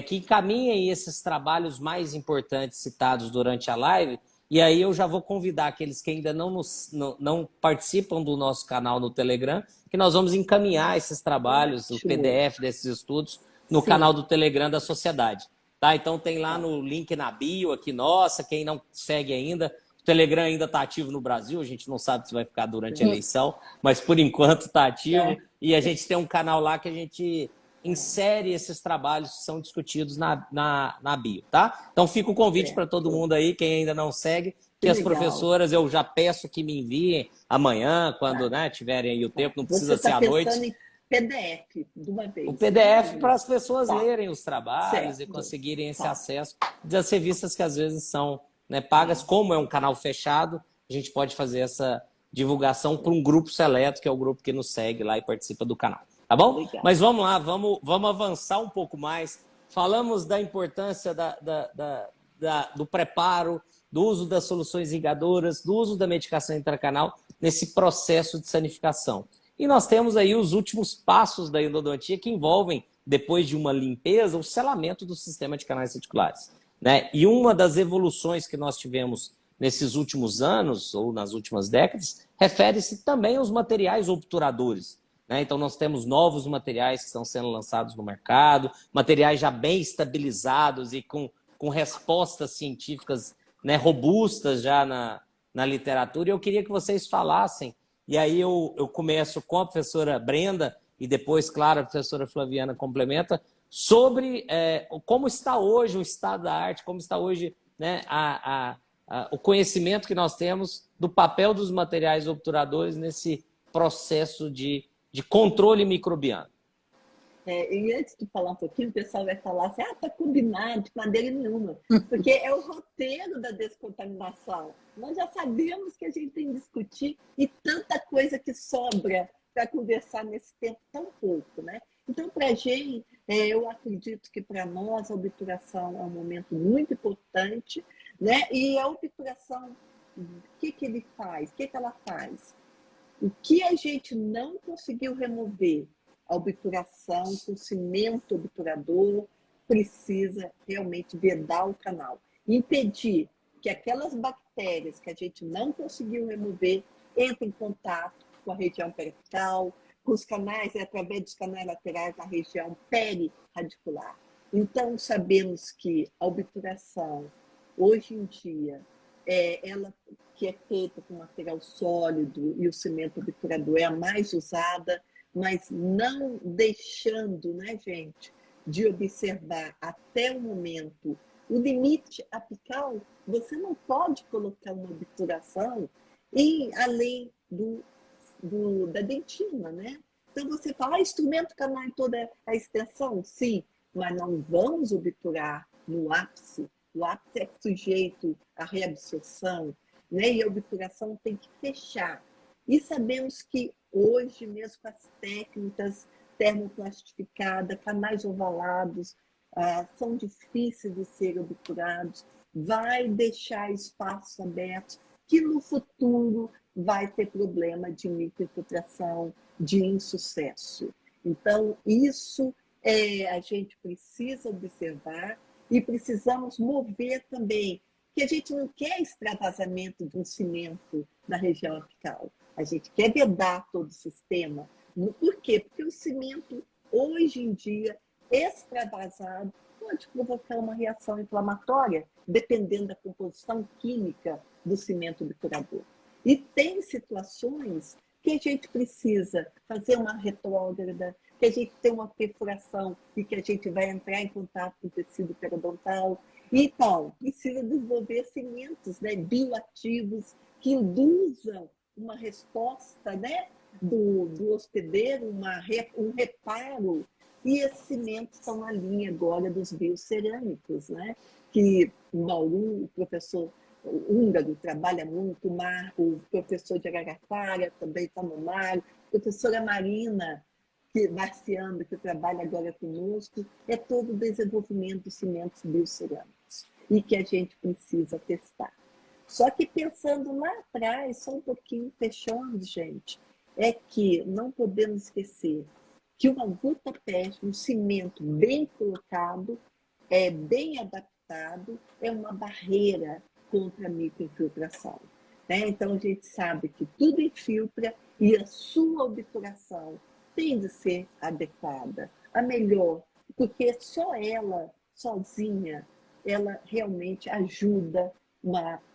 que encaminhem esses trabalhos mais importantes citados durante a live, e aí eu já vou convidar aqueles que ainda não participam do nosso canal no Telegram, que nós vamos encaminhar esses trabalhos, o PDF desses estudos, no canal do Telegram da Sociedade. Tá? Então tem lá no link na bio aqui, nossa, quem não segue ainda, o Telegram ainda está ativo no Brasil, a gente não sabe se vai ficar durante a eleição, mas por enquanto está ativo, e a gente tem um canal lá que a gente insere esses trabalhos que são discutidos na bio, tá? Então fica o convite para todo mundo aí, quem ainda não segue, que as professoras, eu já peço que me enviem amanhã, quando tiverem aí o tempo, não precisa ser à noite. PDF de uma vez. O PDF para as pessoas lerem os trabalhos e conseguirem esse acesso das revistas que às vezes são pagas. Como é um canal fechado, a gente pode fazer essa divulgação para um grupo seleto, que é o grupo que nos segue lá e participa do canal. Tá bom? Legal. Mas vamos lá, vamos avançar um pouco mais. Falamos da importância do preparo, do uso das soluções irrigadoras, do uso da medicação intracanal nesse processo de sanificação. E nós temos aí os últimos passos da endodontia que envolvem, depois de uma limpeza, o selamento do sistema de canais reticulares, né? E uma das evoluções que nós tivemos nesses últimos anos, ou nas últimas décadas, refere-se também aos materiais obturadores, né? Então nós temos novos materiais que estão sendo lançados no mercado, materiais já bem estabilizados e com respostas científicas, né, robustas já na literatura. E eu queria que vocês falassem. E aí eu começo com a professora Brenda e depois, claro, a professora Flaviana complementa, sobre como está hoje o estado da arte, como está hoje, né, o conhecimento que nós temos do papel dos materiais obturadores nesse processo de controle microbiano. E antes de falar um pouquinho, o pessoal vai falar assim, tá combinado de maneira nenhuma, porque é o roteiro da descontaminação. Nós já sabemos que a gente tem que discutir e tanta coisa que sobra para conversar nesse tempo tão pouco, né? Então, para a gente, eu acredito que para nós a obturação é um momento muito importante, né? E a obturação, o que ele faz? O que ela faz? O que a gente não conseguiu remover, a obturação com cimento obturador precisa realmente vedar o canal. Impedir que aquelas bactérias que a gente não conseguiu remover entrem em contato com a região periapical, com os canais, através dos canais laterais na região perirradicular. Então, sabemos que a obturação, hoje em dia, ela que é feita com material sólido e o cimento obturador é a mais usada, mas não deixando, né, gente, de observar até o momento o limite apical. Você não pode colocar uma obturação além da dentina, né? Então você fala, instrumento canal em toda a extensão? Sim, mas não vamos obturar no ápice. O ápice é sujeito à reabsorção, né? E a obturação tem que fechar. E sabemos que hoje, mesmo com as técnicas termoplastificadas, canais ovalados, são difíceis de serem obturados, vai deixar espaços abertos que no futuro vai ter problema de microinfiltração, de insucesso. Então, isso a gente precisa observar e precisamos mover também, que a gente não quer extravasamento de um cimento na região apical. A gente quer vedar todo o sistema. Por quê? Porque o cimento, hoje em dia, extravasado, pode provocar uma reação inflamatória, dependendo da composição química do cimento obturador. E tem situações que a gente precisa fazer uma retrógrada, que a gente tem uma perfuração e que a gente vai entrar em contato com o tecido periodontal. Então, precisa desenvolver cimentos, né, bioativos que induzam uma resposta, né, do hospedeiro, um reparo. E esses cimentos estão na linha agora dos biocerâmicos, né? Que o Bauru, o professor húngaro, trabalha muito, o professor de Araraquara também está no mar, a professora Marina Marciano, que trabalha agora conosco, é todo o desenvolvimento de cimentos biocerâmicos e que a gente precisa testar. Só que pensando lá atrás, só um pouquinho fechando, gente, é que não podemos esquecer que uma Vutapest, um cimento bem colocado, bem adaptado, é uma barreira contra a microinfiltração. Né? Então, a gente sabe que tudo infiltra e a sua obturação tem de ser adequada, a melhor, porque só ela, sozinha, ela realmente ajuda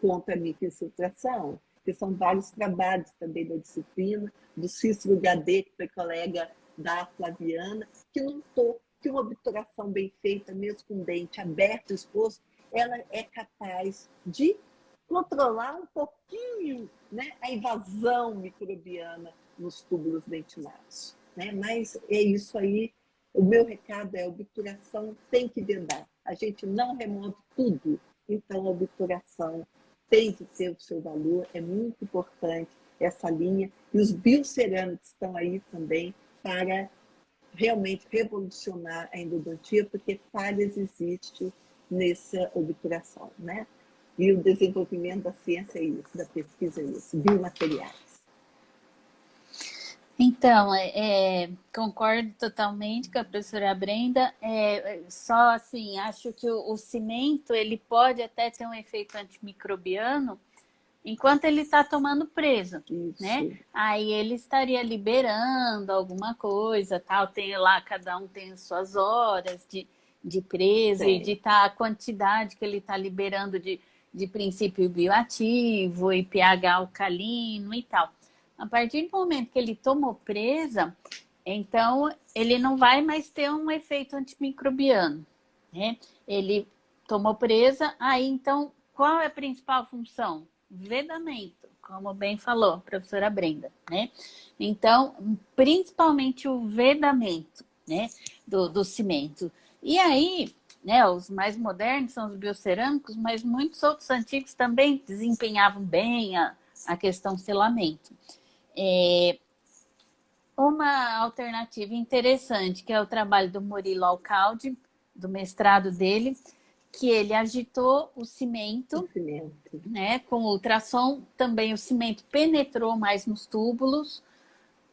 contra a microinfiltração, que são vários trabalhos também da disciplina, do Cícero Gadê, que foi colega da Flaviana, que notou que uma obturação bem feita, mesmo com o dente aberto, exposto, ela é capaz de controlar um pouquinho, né, a invasão microbiana nos túbulos dentinados. Né? Mas é isso aí, o meu recado é: a obturação tem que vedar. A gente não remove tudo, então a obturação tem que ter o seu valor, é muito importante essa linha. E os biocerâmicos estão aí também para realmente revolucionar a endodontia, porque falhas existem nessa obturação, né? E o desenvolvimento da ciência é isso, da pesquisa é isso, biomateriais. Então, concordo totalmente com a professora Brenda. Só assim, acho que o cimento ele pode até ter um efeito antimicrobiano enquanto ele está tomando preso, né? Aí ele estaria liberando alguma coisa, tal. Tem lá, cada um tem suas horas de preso e de a quantidade que ele está liberando de princípio bioativo e pH alcalino e tal. A partir do momento que ele tomou presa, então ele não vai mais ter um efeito antimicrobiano, né? Ele tomou presa, aí então qual é a principal função? Vedamento, como bem falou a professora Brenda, né? Então, principalmente o vedamento, né, do cimento. E aí, né, os mais modernos são os biocerâmicos, mas muitos outros antigos também desempenhavam bem a questão selamento. Uma alternativa interessante, que é o trabalho do Murilo Alcaldi, do mestrado dele, que ele agitou o cimento, né, com ultrassom, também o cimento penetrou mais nos túbulos,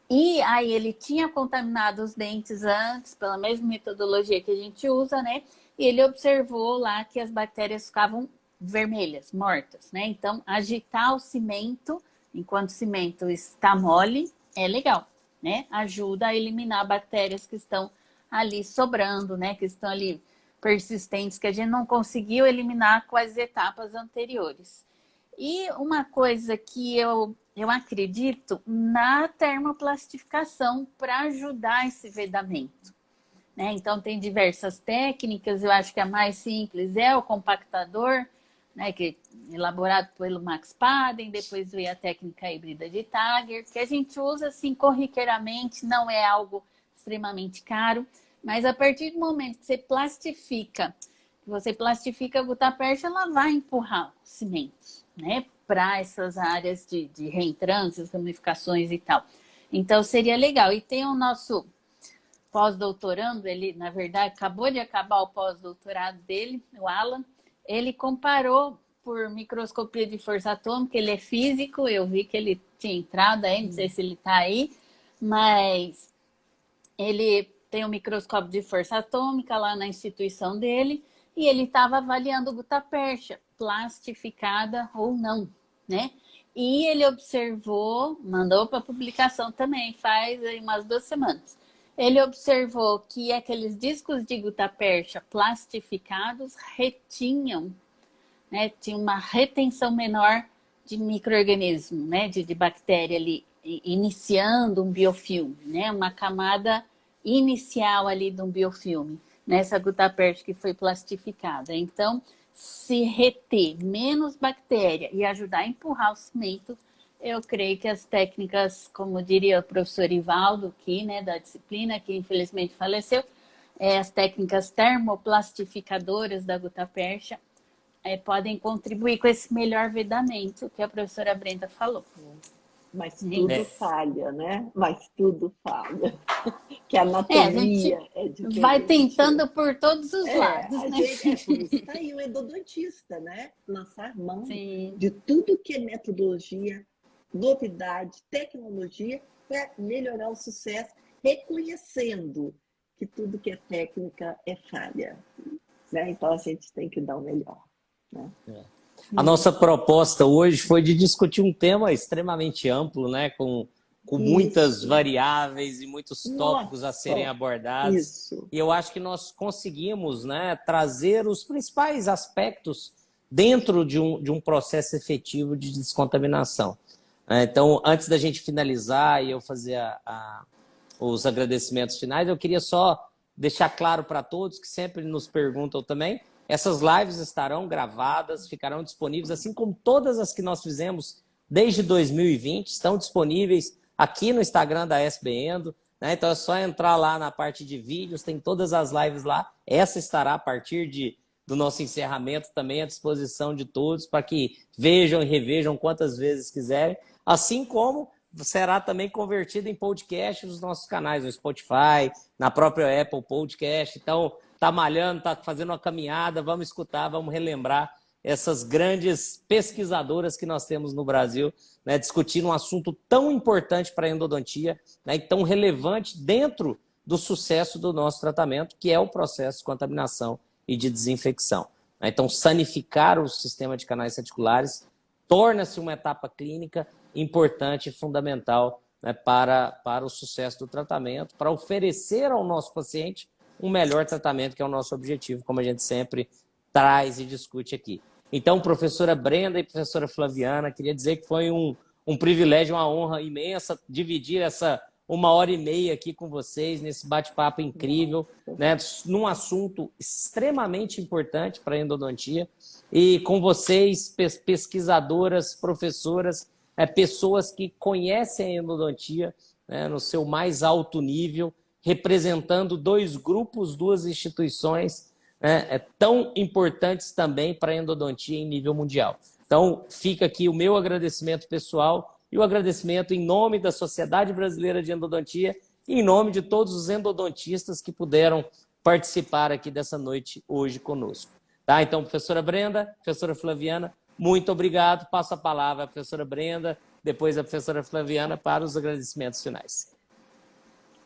e aí ele tinha contaminado os dentes antes, pela mesma metodologia que a gente usa, né, e ele observou lá que as bactérias ficavam vermelhas, mortas, né, então agitar o cimento, enquanto o cimento está mole, é legal, né, ajuda a eliminar bactérias que estão ali sobrando, né, que estão ali persistentes, que a gente não conseguiu eliminar com as etapas anteriores. E uma coisa que eu acredito na termoplastificação para ajudar esse vedamento, né? Então tem diversas técnicas, eu acho que a mais simples é o compactador, né, que é elaborado pelo Max Paden, depois veio a técnica híbrida de Tager, que a gente usa assim corriqueiramente, não é algo extremamente caro, mas a partir do momento que você plastifica a gutapercha, ela vai empurrar o cimento, né, para essas áreas de reentrâncias, ramificações e tal. Então, seria legal. E tem o nosso pós-doutorando, ele, na verdade, acabou de acabar o pós-doutorado dele, o Alan. Ele comparou por microscopia de força atômica, ele é físico, eu vi que ele tinha entrado aí, não sei se ele está aí, mas ele tem um microscópio de força atômica lá na instituição dele, e ele estava avaliando gutapercha, plastificada ou não, né? E ele observou, mandou para publicação também, faz aí umas 2 semanas. Ele observou que aqueles discos de gutapercha plastificados retinham, né? Tinha uma retenção menor de micro-organismo, né? De bactéria ali, iniciando um biofilme, né? Uma camada inicial ali de um biofilme, nessa gutapercha que foi plastificada. Então, se reter menos bactéria e ajudar a empurrar o cimento, eu creio que as técnicas, como diria o professor Ivaldo aqui, né, da disciplina, que infelizmente faleceu, as técnicas termoplastificadoras da gutapercha podem contribuir com esse melhor vedamento que a professora Brenda falou. Mas tudo falha, né? Mas tudo falha. Que a anatomia é diferente. Vai tentando por todos os lados, a né? gente, por isso está aí o endodontista, né? Lançar mão Sim. de tudo que é metodologia, novidade, tecnologia, para melhorar o sucesso, reconhecendo que tudo que é técnica é falha. Né? Então, a gente tem que dar o melhor. Né? A nossa proposta hoje foi de discutir um tema extremamente amplo, né? Com muitas variáveis e muitos tópicos a serem abordados. Isso. E eu acho que nós conseguimos, né, trazer os principais aspectos dentro de um processo efetivo de descontaminação. Então, antes da gente finalizar e eu fazer os agradecimentos finais, eu queria só deixar claro para todos que sempre nos perguntam também, essas lives estarão gravadas, ficarão disponíveis, assim como todas as que nós fizemos desde 2020, estão disponíveis aqui no Instagram da SBEndo, né? Então é só entrar lá na parte de vídeos, tem todas as lives lá. Essa estará a partir do nosso encerramento também à disposição de todos, para que vejam e revejam quantas vezes quiserem, assim como será também convertido em podcast nos nossos canais, no Spotify, na própria Apple Podcast. Então, tá malhando, tá fazendo uma caminhada, vamos escutar, vamos relembrar essas grandes pesquisadoras que nós temos no Brasil, né, discutindo um assunto tão importante para a endodontia, né, e tão relevante dentro do sucesso do nosso tratamento, que é o processo de contaminação e de desinfecção. Então, sanificar o sistema de canais reticulares torna-se uma etapa clínica importante e fundamental, né, para o sucesso do tratamento, para oferecer ao nosso paciente um melhor tratamento, que é o nosso objetivo, como a gente sempre traz e discute aqui. Então, professora Brenda e professora Flaviana, queria dizer que foi um privilégio, uma honra imensa dividir essa 1h30 aqui com vocês, nesse bate-papo incrível, né, num assunto extremamente importante para a endodontia, e com vocês, pesquisadoras, professoras, pessoas que conhecem a endodontia, né, no seu mais alto nível, representando 2 grupos, 2 instituições, né, tão importantes também para a endodontia em nível mundial. Então, fica aqui o meu agradecimento pessoal e o agradecimento em nome da Sociedade Brasileira de Endodontia e em nome de todos os endodontistas que puderam participar aqui dessa noite hoje conosco. Tá? Então, professora Brenda, professora Flaviana, muito obrigado. Passo a palavra à professora Brenda, depois à professora Flaviana para os agradecimentos finais.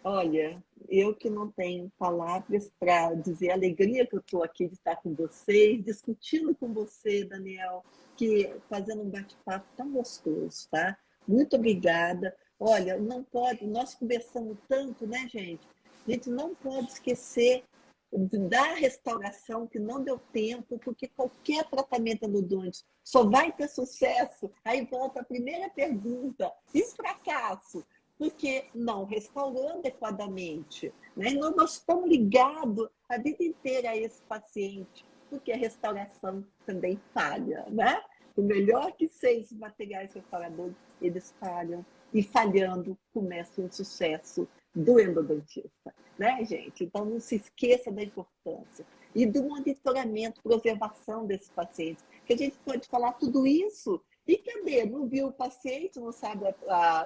Olha, eu que não tenho palavras para dizer a alegria que eu estou aqui de estar com vocês, discutindo com você, Daniel, que fazendo um bate-papo tão gostoso, tá? Muito obrigada. Olha, não pode, nós conversamos tanto, né, gente? A gente não pode esquecer da restauração, que não deu tempo, porque qualquer tratamento endodôntico só vai ter sucesso. Aí volta a primeira pergunta, e o fracasso? Porque não restaurou adequadamente. Né? Nós estamos ligados a vida inteira a esse paciente. porque a restauração também falha, né? Por melhor que sejam os materiais restauradores, eles falham. E falhando, começa o sucesso do endodontista, né, gente? Então, não se esqueça da importância. E do monitoramento, preservação desses pacientes. Que a gente pode falar tudo isso. E cadê? Não viu o paciente, não sabe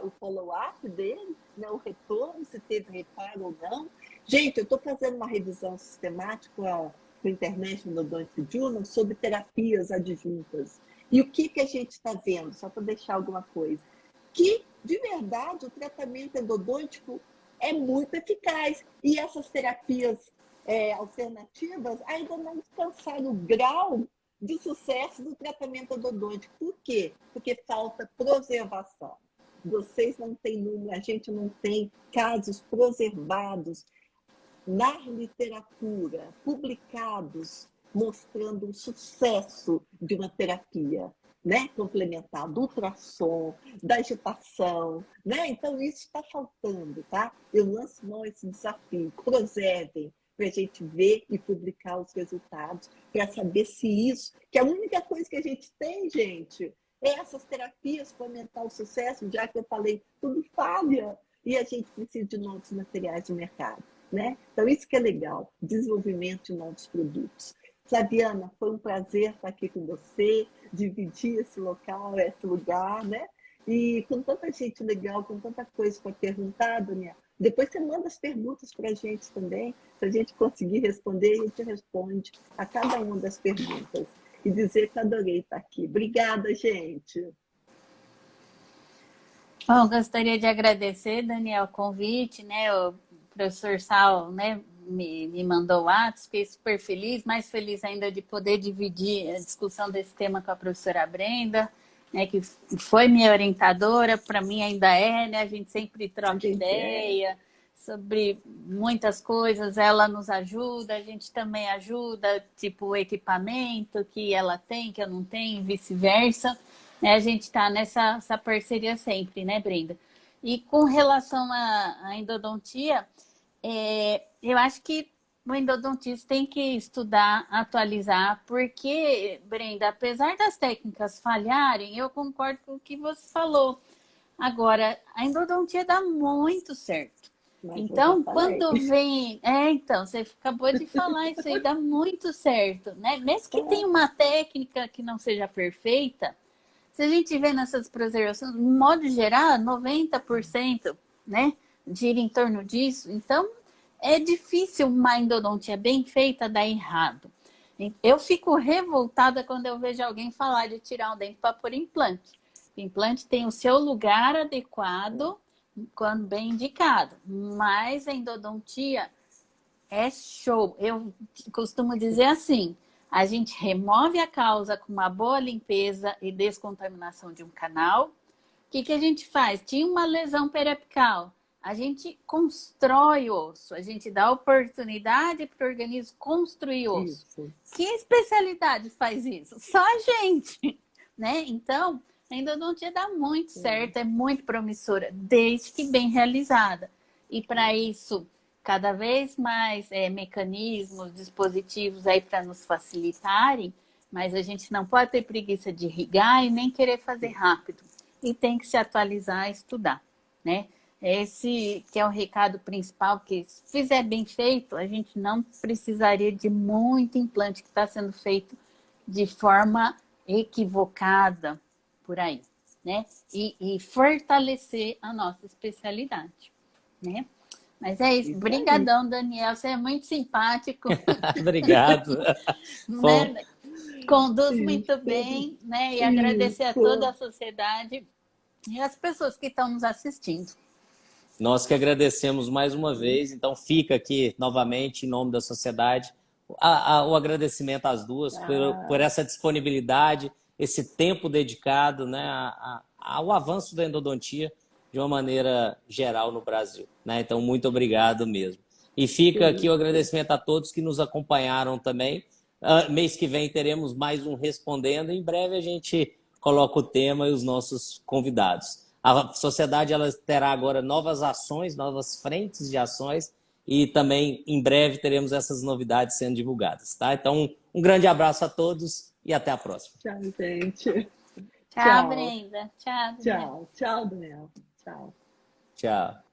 o follow-up dele, né? O retorno, se teve reparo ou não. Gente, eu estou fazendo uma revisão sistemática com a International Endodontic Journal sobre terapias adjuntas. E o que a gente está vendo? Só para deixar alguma coisa. Que, de verdade, o tratamento endodôntico é muito eficaz. E essas terapias alternativas ainda não alcançaram o grau de sucesso do tratamento endodôntico. Por quê? Porque falta preservação. Vocês não têm número, a gente não tem casos preservados na literatura, publicados, mostrando o sucesso de uma terapia, né? Complementar do ultrassom, da agitação, né? Então, isso está faltando, tá? Eu lanço mão esse desafio. Preservem, para a gente ver e publicar os resultados, para saber se isso, que a única coisa que a gente tem, gente, é essas terapias para aumentar o sucesso, já que eu falei, tudo falha, e a gente precisa de novos materiais de mercado, né? Então, isso que é legal, desenvolvimento de novos produtos. Flaviana, foi um prazer estar aqui com você, dividir esse local, esse lugar, né? E com tanta gente legal, com tanta coisa para perguntar, Daniel. Depois você manda as perguntas para a gente também, se a gente conseguir responder, a gente responde a cada uma das perguntas. E dizer que adorei estar aqui. Obrigada, gente. Bom, gostaria de agradecer, Daniel, o convite, né? O professor Sal, né, me mandou o WhatsApp, fiquei super feliz, mais feliz ainda de poder dividir a discussão desse tema com a professora Brenda, né, que foi minha orientadora, para mim ainda é, né? A gente sempre troca ideia sobre muitas coisas, ela nos ajuda, a gente também ajuda, tipo o equipamento que ela tem, que eu não tenho, e vice-versa. Né? A gente está nessa parceria sempre, né, Brenda? E com relação à endodontia, eu acho que o endodontista tem que estudar, atualizar, porque, Brenda, apesar das técnicas falharem, eu concordo com o que você falou. Agora, a endodontia dá muito certo. Mas então, quando vem... então, você acabou de falar isso aí, dá muito certo, né? Mesmo que tenha uma técnica que não seja perfeita, se a gente vê nessas preservações, de modo geral, 90%, né, gira em torno disso. Então, é difícil uma endodontia bem feita dar errado. Eu fico revoltada quando eu vejo alguém falar de tirar um dente para pôr implante. O implante tem o seu lugar adequado, quando bem indicado. Mas a endodontia é show. Eu costumo dizer assim, a gente remove a causa com uma boa limpeza e descontaminação de um canal. O que a gente faz? Tinha uma lesão periapical. A gente constrói osso, a gente dá oportunidade para o organismo construir osso. Isso. Que especialidade faz isso? Só a gente, né? Então, a endodontia dá muito certo, é muito promissora, desde que bem realizada. E para isso, cada vez mais mecanismos, dispositivos aí para nos facilitarem, mas a gente não pode ter preguiça de irrigar e nem querer fazer rápido. E tem que se atualizar e estudar, né? Esse que é o recado principal, que se fizer bem feito, a gente não precisaria de muito implante que está sendo feito de forma equivocada por aí, né? E fortalecer a nossa especialidade, né? Mas é isso. Brigadão, Daniel. Você é muito simpático. Obrigado. Né? Conduz muito bem, né? E agradecer a toda a sociedade e as pessoas que estão nos assistindo. Nós que agradecemos mais uma vez, então fica aqui novamente em nome da sociedade o agradecimento às duas por essa disponibilidade, esse tempo dedicado, né, ao avanço da endodontia de uma maneira geral no Brasil, né? Então, muito obrigado mesmo. E fica aqui o agradecimento a todos que nos acompanharam também. Mês que vem teremos mais um Respondendo. Em breve a gente coloca o tema e os nossos convidados. A sociedade ela terá agora novas ações, novas frentes de ações, e também em breve teremos essas novidades sendo divulgadas, tá? Então, um grande abraço a todos e até a próxima. Tchau, gente. Tchau, Brenda. Tchau, Daniel. Tchau, Daniel. Tchau. Tchau.